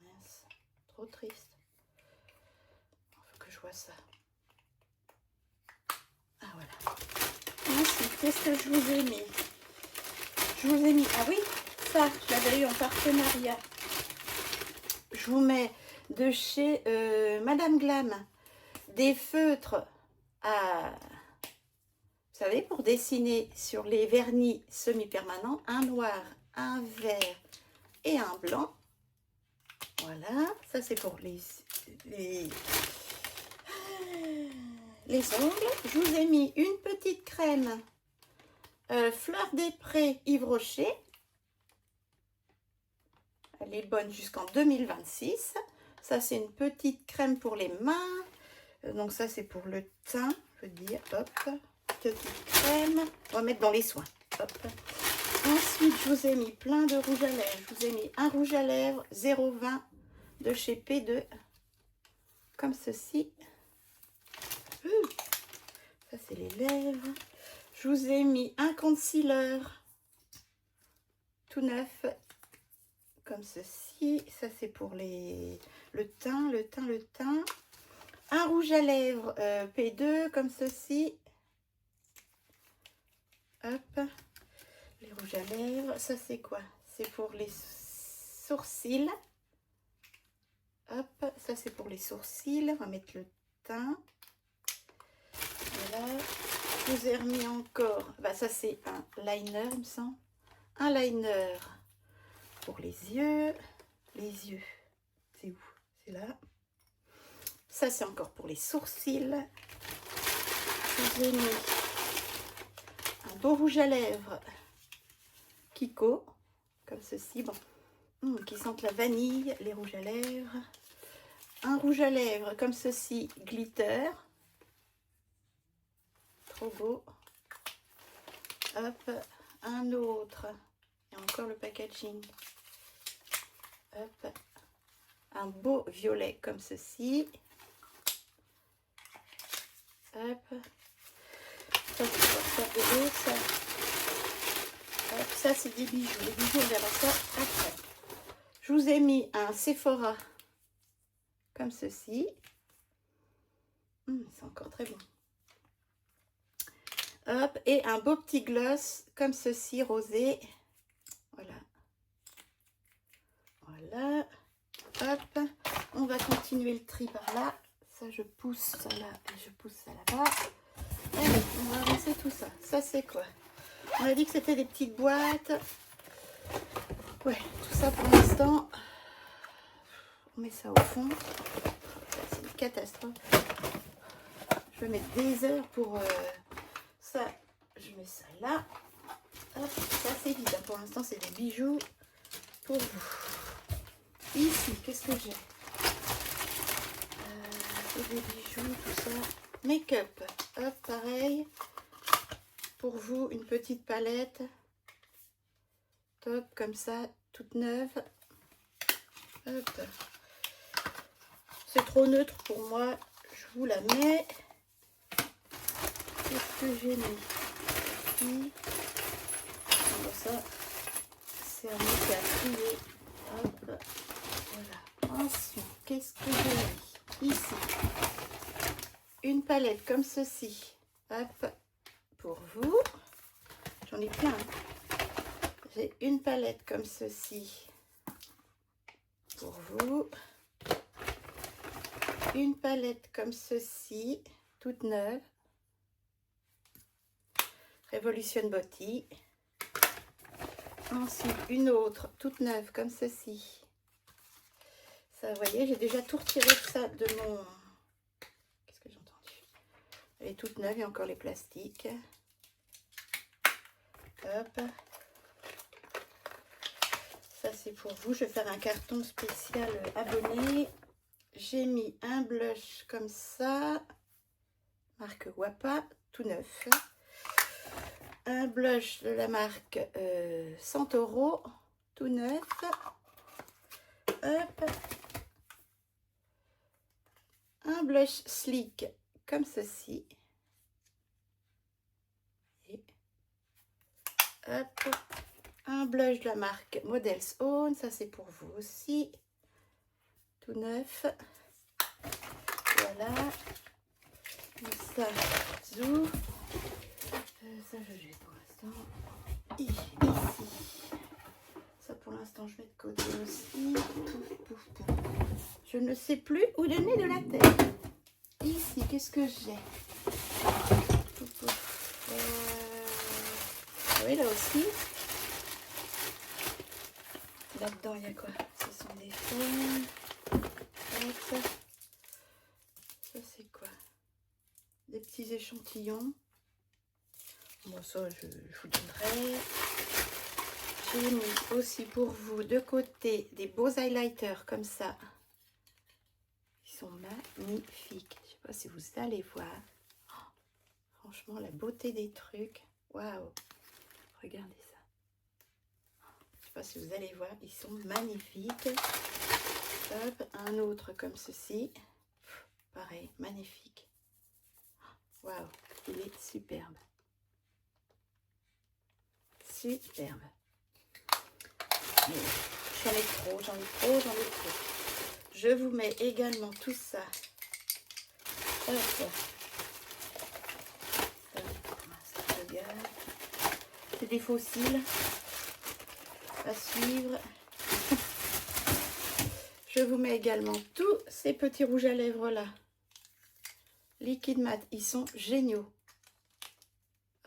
Mince, trop triste. Il faut que je vois ça. Ah, voilà. Ensuite, qu'est-ce que je vous ai mis? Je vous ai mis... Ah oui, ça, je l'avais eu en partenariat. Je vous mets de chez Madame Glam des feutres à... Vous savez, pour dessiner sur les vernis semi-permanents, un noir, un vert et un blanc. Voilà, ça c'est pour les ongles. Je vous ai mis une petite crème Fleur des Prés Yves Rocher. Elle est bonne jusqu'en 2026. Ça, c'est une petite crème pour les mains. Donc ça, c'est pour le teint. Je veux dire, hop, petite crème. On va mettre dans les soins. Hop. Ensuite, je vous ai mis plein de rouge à lèvres. Je vous ai mis un rouge à lèvres 0,20 de chez P2. Comme ceci. Ça, c'est les lèvres. Je vous ai mis un concealer tout neuf, comme ceci. Ça, c'est pour le teint. Un rouge à lèvres P2, comme ceci. Hop. Les rouges à lèvres. Ça, c'est quoi? C'est pour les sourcils. Hop. Ça, c'est pour les sourcils. On va mettre le teint. Voilà. Je vous ai remis encore. Bah, ça, c'est un liner, il me semble. Un liner pour les yeux. Les yeux, c'est où? C'est là. Ça, c'est encore pour les sourcils. J'ai mis un beau rouge à lèvres Kiko, comme ceci. Bon, qui sentent la vanille, les rouges à lèvres. Un rouge à lèvres comme ceci, glitter. Trop beau. Hop, un autre. Et encore le packaging. Hop, un beau violet comme ceci. Hop, ça c'est quoi ça de l'eau, ça. Hop, ça c'est des bijoux. Les bijoux, on verra ça après. Je vous ai mis un Sephora comme ceci. C'est encore très bon. Hop, et un beau petit gloss comme ceci, rosé. Voilà. Voilà. Hop, on va continuer le tri par là. Ça, je pousse ça là et je pousse ça là-bas. Allez, on va avancer tout ça. Ça, c'est quoi? On a dit que c'était des petites boîtes. Ouais, tout ça pour l'instant. On met ça au fond. C'est une catastrophe. Je vais mettre des heures pour ça. Je mets ça là. Hop, ça c'est vide. Pour l'instant, c'est des bijoux pour vous. Ici, qu'est-ce que j'ai? C'est des bijoux, tout ça. Make-up. Hop, pareil. Pour vous, une petite palette. Top, comme ça, toute neuve. Hop. C'est trop neutre pour moi. Je vous la mets. Qu'est-ce que j'ai mis ici? Ça, c'est un mec à trier. Hop. Voilà. Ensuite, qu'est-ce que j'ai mis ici? Une palette comme ceci. Hop. Pour vous. J'en ai plein. J'ai une palette comme ceci. Pour vous. Une palette comme ceci. Toute neuve. Revolution Beauty. Ensuite, une autre toute neuve comme ceci. Ça, vous voyez, j'ai déjà tout retiré de ça de mon... Qu'est-ce que j'ai entendu? Elle est toute neuve, il y a encore les plastiques. Hop. Ça, c'est pour vous. Je vais faire un carton spécial abonné. J'ai mis un blush comme ça. Marque Wapa, tout neuf. Un blush de la marque Santoro, tout neuf. Hop. Un blush sleek comme ceci. Et hop. Un blush de la marque Models Own, ça c'est pour vous aussi. Tout neuf. Voilà. Ça, zou. Ça je jette pour l'instant. Ici. Ça pour l'instant je mets de côté aussi. Pouf, pouf, pouf. Je ne sais plus où donner de la tête. Ici, qu'est-ce que j'ai? Pouf, pouf. Oui, là aussi. Là-dedans, il y a quoi? Ce sont des feuilles. Ça, c'est quoi? Des petits échantillons. Bon, ça, je vous donnerai. J'ai mis aussi pour vous de côté des beaux highlighters comme ça. Ils sont magnifiques. Je ne sais pas si vous allez voir. Oh, franchement, la beauté des trucs. Waouh! Regardez ça. Je ne sais pas si vous allez voir. Ils sont magnifiques. Hop, un autre comme ceci. Pareil, magnifique. Waouh! Il est superbe. Superbe. J'en ai trop, j'en ai trop, j'en ai trop. Je vous mets également tout ça. Hop. Ça regarde. C'est des fossiles à suivre. Je vous mets également tous ces petits rouges à lèvres là. Liquide mat, ils sont géniaux.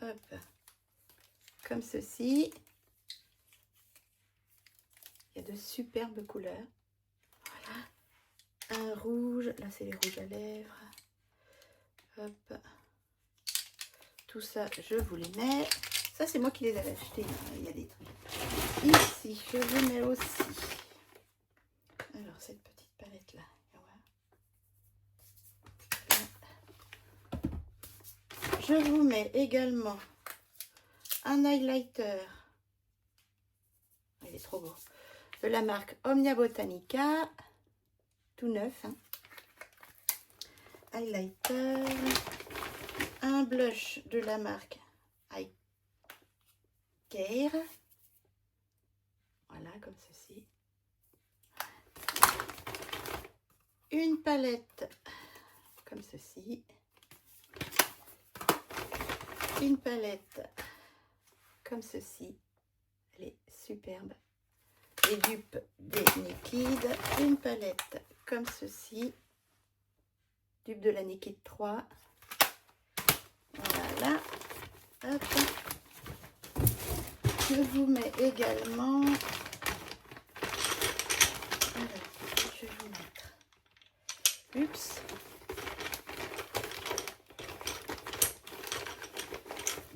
Hop. Comme ceci. Il y a de superbes couleurs. Voilà. Un rouge. Là, c'est les rouges à lèvres. Hop. Tout ça, je vous les mets. Ça, c'est moi qui les avais achetés. Il y a des trucs. Ici, je vous mets aussi. Alors, cette petite palette-là. Je vous mets également un highlighter. Il est trop beau. De la marque Omnia Botanica. Tout neuf. Hein. Highlighter. Un blush de la marque Eye Care. Voilà, comme ceci. Une palette comme ceci. Une palette comme ceci. Elle est superbe. Les dupes des Nikid. Une palette comme ceci. Dupe de la Nikid 3. Voilà. Hop. Je vous mets également. Alors, je vais vous mettre. Oups.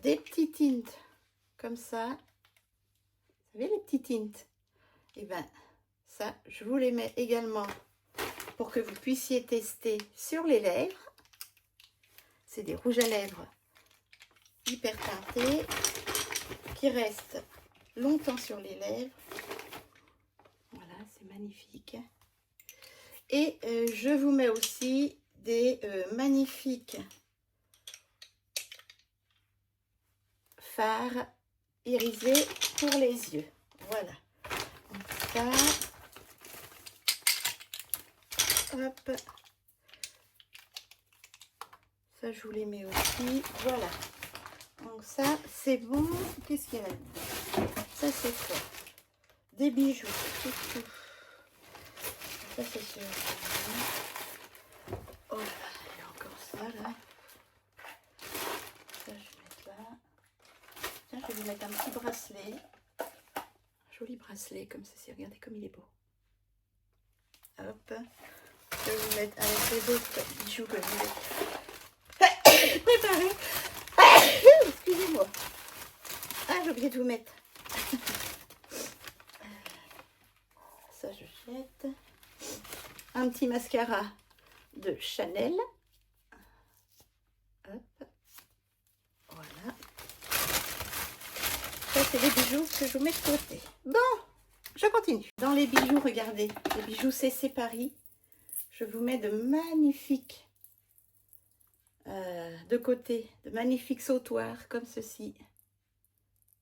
Des petits tints comme ça. Vous savez les petits tints? Et ben ça, je vous les mets également pour que vous puissiez tester sur les lèvres. C'est des rouges à lèvres hyper teintés qui restent longtemps sur les lèvres. Voilà, c'est magnifique. Et je vous mets aussi des magnifiques fards irisés pour les yeux. Voilà. Donc ça. Hop. Ça, je vous les mets aussi. Voilà. Donc ça, c'est bon. Qu'est-ce qu'il y a là-dedans? Ça, c'est quoi? Des bijoux. Tout. Ça, c'est sûr. Oh là là, il y a encore ça, là. Ça, je vais mettre là. Tiens, je vais vous mettre un petit bracelet. Un joli bracelet, comme ceci. Regardez comme il est beau. Hop. Je vais vous mettre avec les autres bijoux que je vais préparer. Excusez-moi. Ah, j'ai oublié de vous mettre. Ça, je jette. Un petit mascara de Chanel. Hop. Voilà. Ça, c'est les bijoux que je vous mets de côté. Bon, je continue. Dans les bijoux, regardez. Les bijoux CC Paris. Je vous mets de magnifiques de côté, de magnifiques sautoirs comme ceci.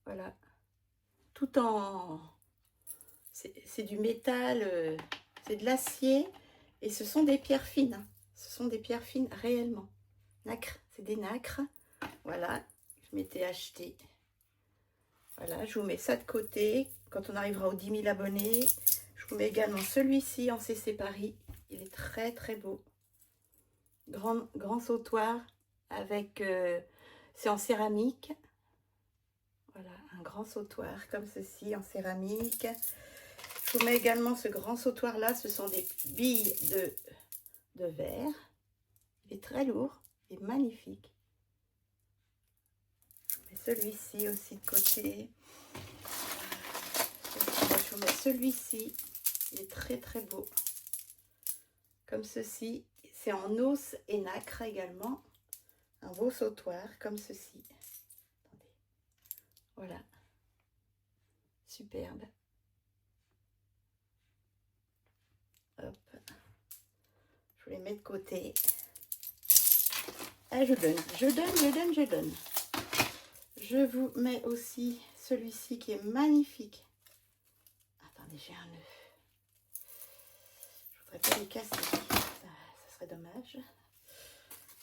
Voilà. Tout en... C'est du métal, c'est de l'acier et ce sont des pierres fines. Hein. Ce sont des pierres fines réellement. Nacre, c'est des nacres. Voilà, je m'étais acheté. Voilà, je vous mets ça de côté. Quand on arrivera aux 10 000 abonnés, je vous mets également celui-ci en CC Paris. Il est très très beau. Grand sautoir avec... c'est en céramique. Voilà, un grand sautoir comme ceci en céramique. Je vous mets également ce grand sautoir là. Ce sont des billes de verre. Il est très lourd et magnifique. Je mets celui-ci aussi de côté. Je vous mets celui-ci. Il est très très beau. Comme ceci. C'est en os et nacre également. Un beau sautoir comme ceci. Attendez. Voilà. Superbe. Hop. Je vous les mets de côté. Ah, je donne, je donne, je donne, je donne. Je vous mets aussi celui-ci qui est magnifique. Attendez, j'ai un œuf. Je voudrais pas les casser, ça serait dommage.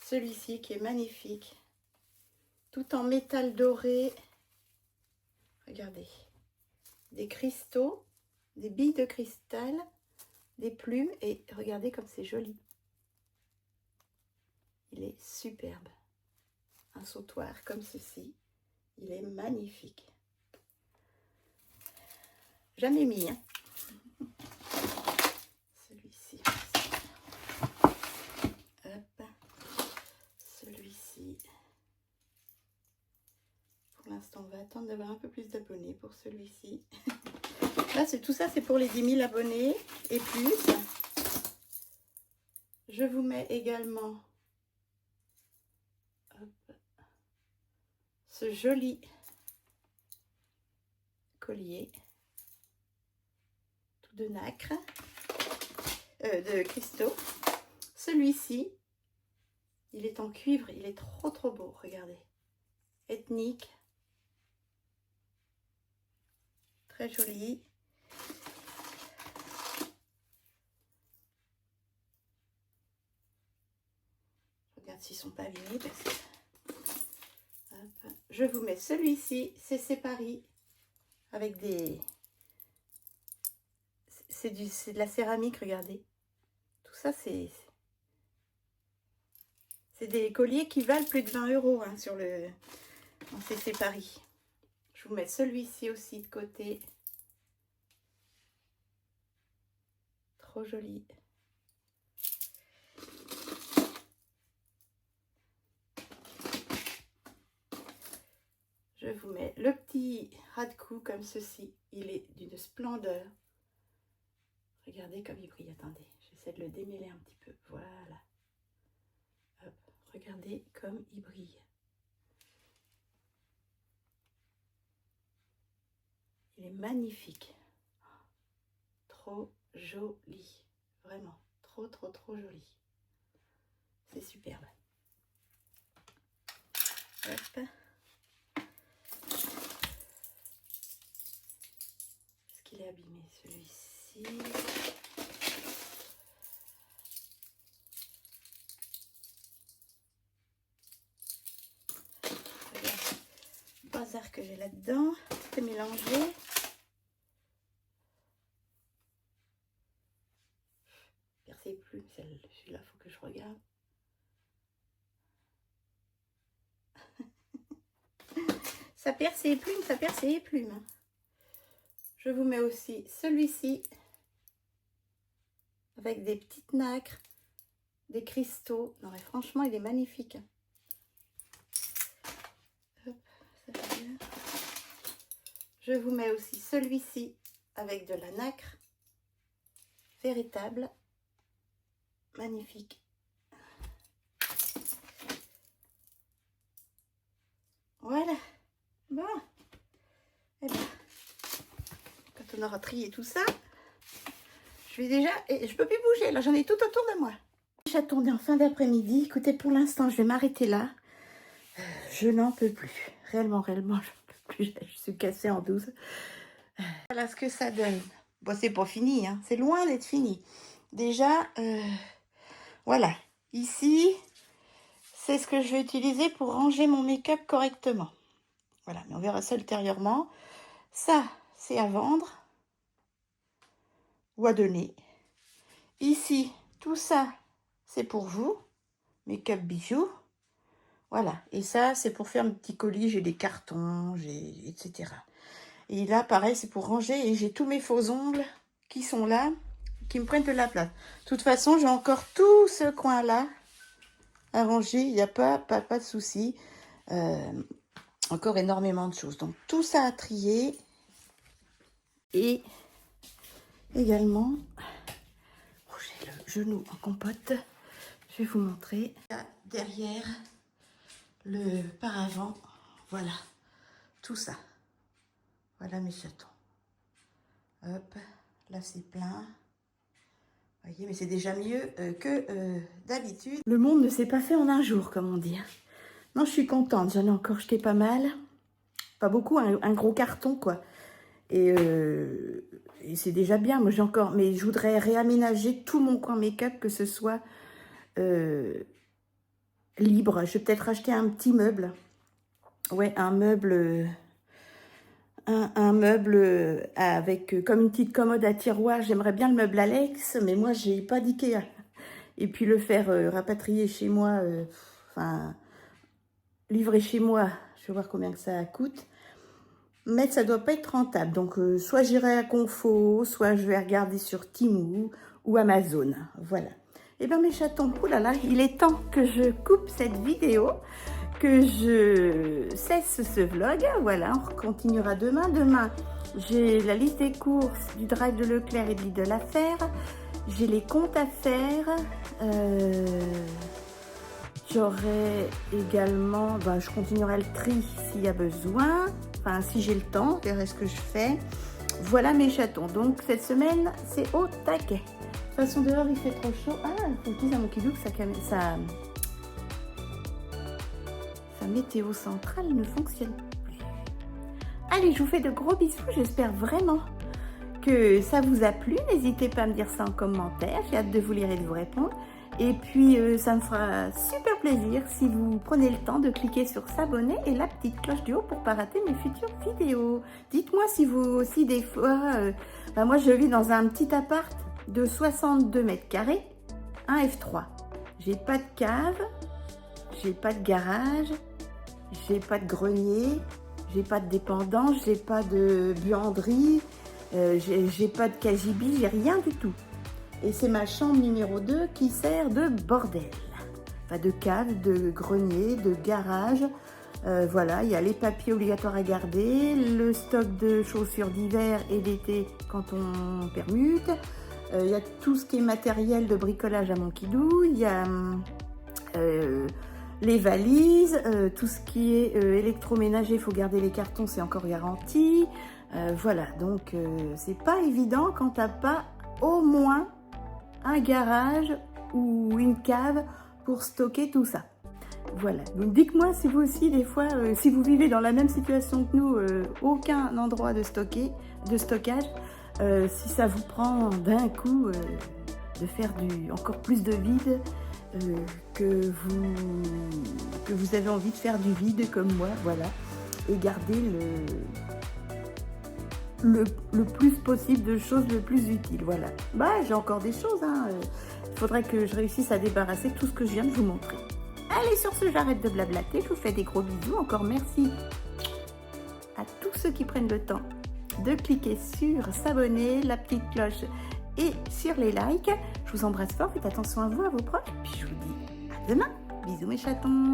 Celui-ci qui est magnifique. Tout en métal doré. Regardez. Des cristaux, des billes de cristal, des plumes. Et regardez comme c'est joli. Il est superbe. Un sautoir comme ceci. Il est magnifique. Jamais mis, hein. Celui-ci. Hop. Celui-ci. Pour l'instant, on va attendre d'avoir un peu plus d'abonnés pour celui-ci. Là, tout ça, c'est pour les 10 000 abonnés et plus. Je vous mets également ce joli collier tout de nacre, de cristaux. Celui-ci, il est en cuivre, il est trop beau, regardez. Ethnique, très joli. Je regarde s'ils sont pas abîmés parce que... Hop. Je vous mets celui-ci, c'est séparé avec des... C'est de la céramique, regardez. Tout ça, c'est des colliers qui valent plus de 20 € hein, sur le... dans ces Paris. Je vous mets celui-ci aussi de côté. Trop joli. Je vous mets le petit ras de cou comme ceci. Il est d'une splendeur. Regardez comme il brille. Attendez, j'essaie de le démêler un petit peu. Voilà. Hop. Regardez comme il brille. Il est magnifique. Trop joli. Vraiment. Trop joli. C'est superbe. Hop. Est-ce qu'il est abîmé celui-ci? Le bazar que j'ai là-dedans. Tout est mélangé. Percez plus. Celui-là, il faut que je regarde. Ça perd ses plumes, ça perd ses plumes. Je vous mets aussi celui-ci avec des petites nacres, des cristaux. Non mais franchement, il est magnifique. Hop, ça va bien. Je vous mets aussi celui-ci avec de la nacre véritable. Magnifique. Voilà. Bon. Et bien, quand on aura trié tout ça, je vais déjà... Et je peux plus bouger, là, j'en ai tout autour de moi. J'ai tourné en fin d'après-midi. Écoutez, pour l'instant, je vais m'arrêter là. Je n'en peux plus. Réellement, je n'en peux plus. Je suis cassée en 12. Voilà ce que ça donne. Bon, c'est pas fini, hein. C'est loin d'être fini. Déjà, voilà. Ici, c'est ce que je vais utiliser pour ranger mon make-up correctement. Voilà, mais on verra ça ultérieurement. Ça, c'est à vendre ou à donner. Ici, tout ça, c'est pour vous. Make-up bijoux. Voilà. Et ça, c'est pour faire mes petits colis. J'ai des cartons, etc. Et là, pareil, c'est pour ranger. Et j'ai tous mes faux ongles qui sont là, qui me prennent de la place. De toute façon, j'ai encore tout ce coin-là à ranger. Il n'y a pas de souci. Encore énormément de choses. Donc, tout ça à trier. Et également, j'ai le genou en compote. Je vais vous montrer. Là, derrière le paravent, voilà, tout ça. Voilà mes chatons. Hop, là c'est plein. Vous voyez, mais c'est déjà mieux que d'habitude. Le monde ne s'est pas fait en un jour, comme on dit. Non, je suis contente. J'en ai encore jeté pas mal. Pas beaucoup, un gros carton, quoi. Et c'est déjà bien. Moi, j'ai encore... Mais je voudrais réaménager tout mon coin make-up, que ce soit libre. Je vais peut-être acheter un petit meuble. Ouais, un meuble... Un meuble avec comme une petite commode à tiroir. J'aimerais bien le meuble Alex, mais moi, j'ai pas d'Ikea. Et puis le faire rapatrier chez moi, enfin, livrer chez moi, je vais voir combien que ça coûte. Mais ça doit pas être rentable. Donc, soit j'irai à Confo, soit je vais regarder sur Temu ou Amazon. Voilà. Et bien, mes chatons, oulala, il est temps que je coupe cette vidéo, que je cesse ce vlog. Voilà, on continuera demain. Demain, j'ai la liste des courses du drive de Leclerc et de Lidl à faire. J'ai les comptes à faire. J'aurai également, je continuerai le tri s'il y a besoin. Enfin, si j'ai le temps, je verrai ce que je fais. Voilà mes chatons. Donc, cette semaine, c'est au taquet. De toute façon, dehors, il fait trop chaud. Ah, il faut que je dise à mon kidou que sa météo centrale ne fonctionne plus. Allez, je vous fais de gros bisous. J'espère vraiment que ça vous a plu. N'hésitez pas à me dire ça en commentaire. J'ai hâte de vous lire et de vous répondre. Et puis, ça me fera super plaisir si vous prenez le temps de cliquer sur s'abonner et la petite cloche du haut pour ne pas rater mes futures vidéos. Dites-moi si vous aussi, des fois... moi, je vis dans un petit appart de 62 mètres carrés, un F3. J'ai pas de cave, j'ai pas de garage, j'ai pas de grenier, j'ai pas de dépendance, j'ai pas de buanderie, j'ai pas de cagibi, j'ai rien du tout. Et c'est ma chambre numéro 2 qui sert de bordel. Enfin, de cave, de grenier, de garage. Voilà, il y a les papiers obligatoires à garder, le stock de chaussures d'hiver et d'été quand on permute. Il y a tout ce qui est matériel de bricolage à mon kidou. Il y a les valises, tout ce qui est électroménager, il faut garder les cartons, c'est encore garanti. Voilà, donc c'est pas évident quand t'as pas au moins un garage ou une cave pour stocker tout ça. Voilà, donc dites-moi si vous aussi, des fois, si vous vivez dans la même situation que nous, aucun endroit de stockage, si ça vous prend d'un coup de faire encore plus de vide, que vous avez envie de faire du vide comme moi, voilà, et garder le plus possible de choses le plus utiles, voilà. J'ai encore des choses, hein. Il faudrait que je réussisse à débarrasser tout ce que je viens de vous montrer. Allez, sur ce, j'arrête de blablater, je vous fais des gros bisous, encore merci à tous ceux qui prennent le temps de cliquer sur s'abonner, la petite cloche et sur les likes. Je vous embrasse fort, faites attention à vous, à vos proches, puis je vous dis à demain. Bisous mes chatons.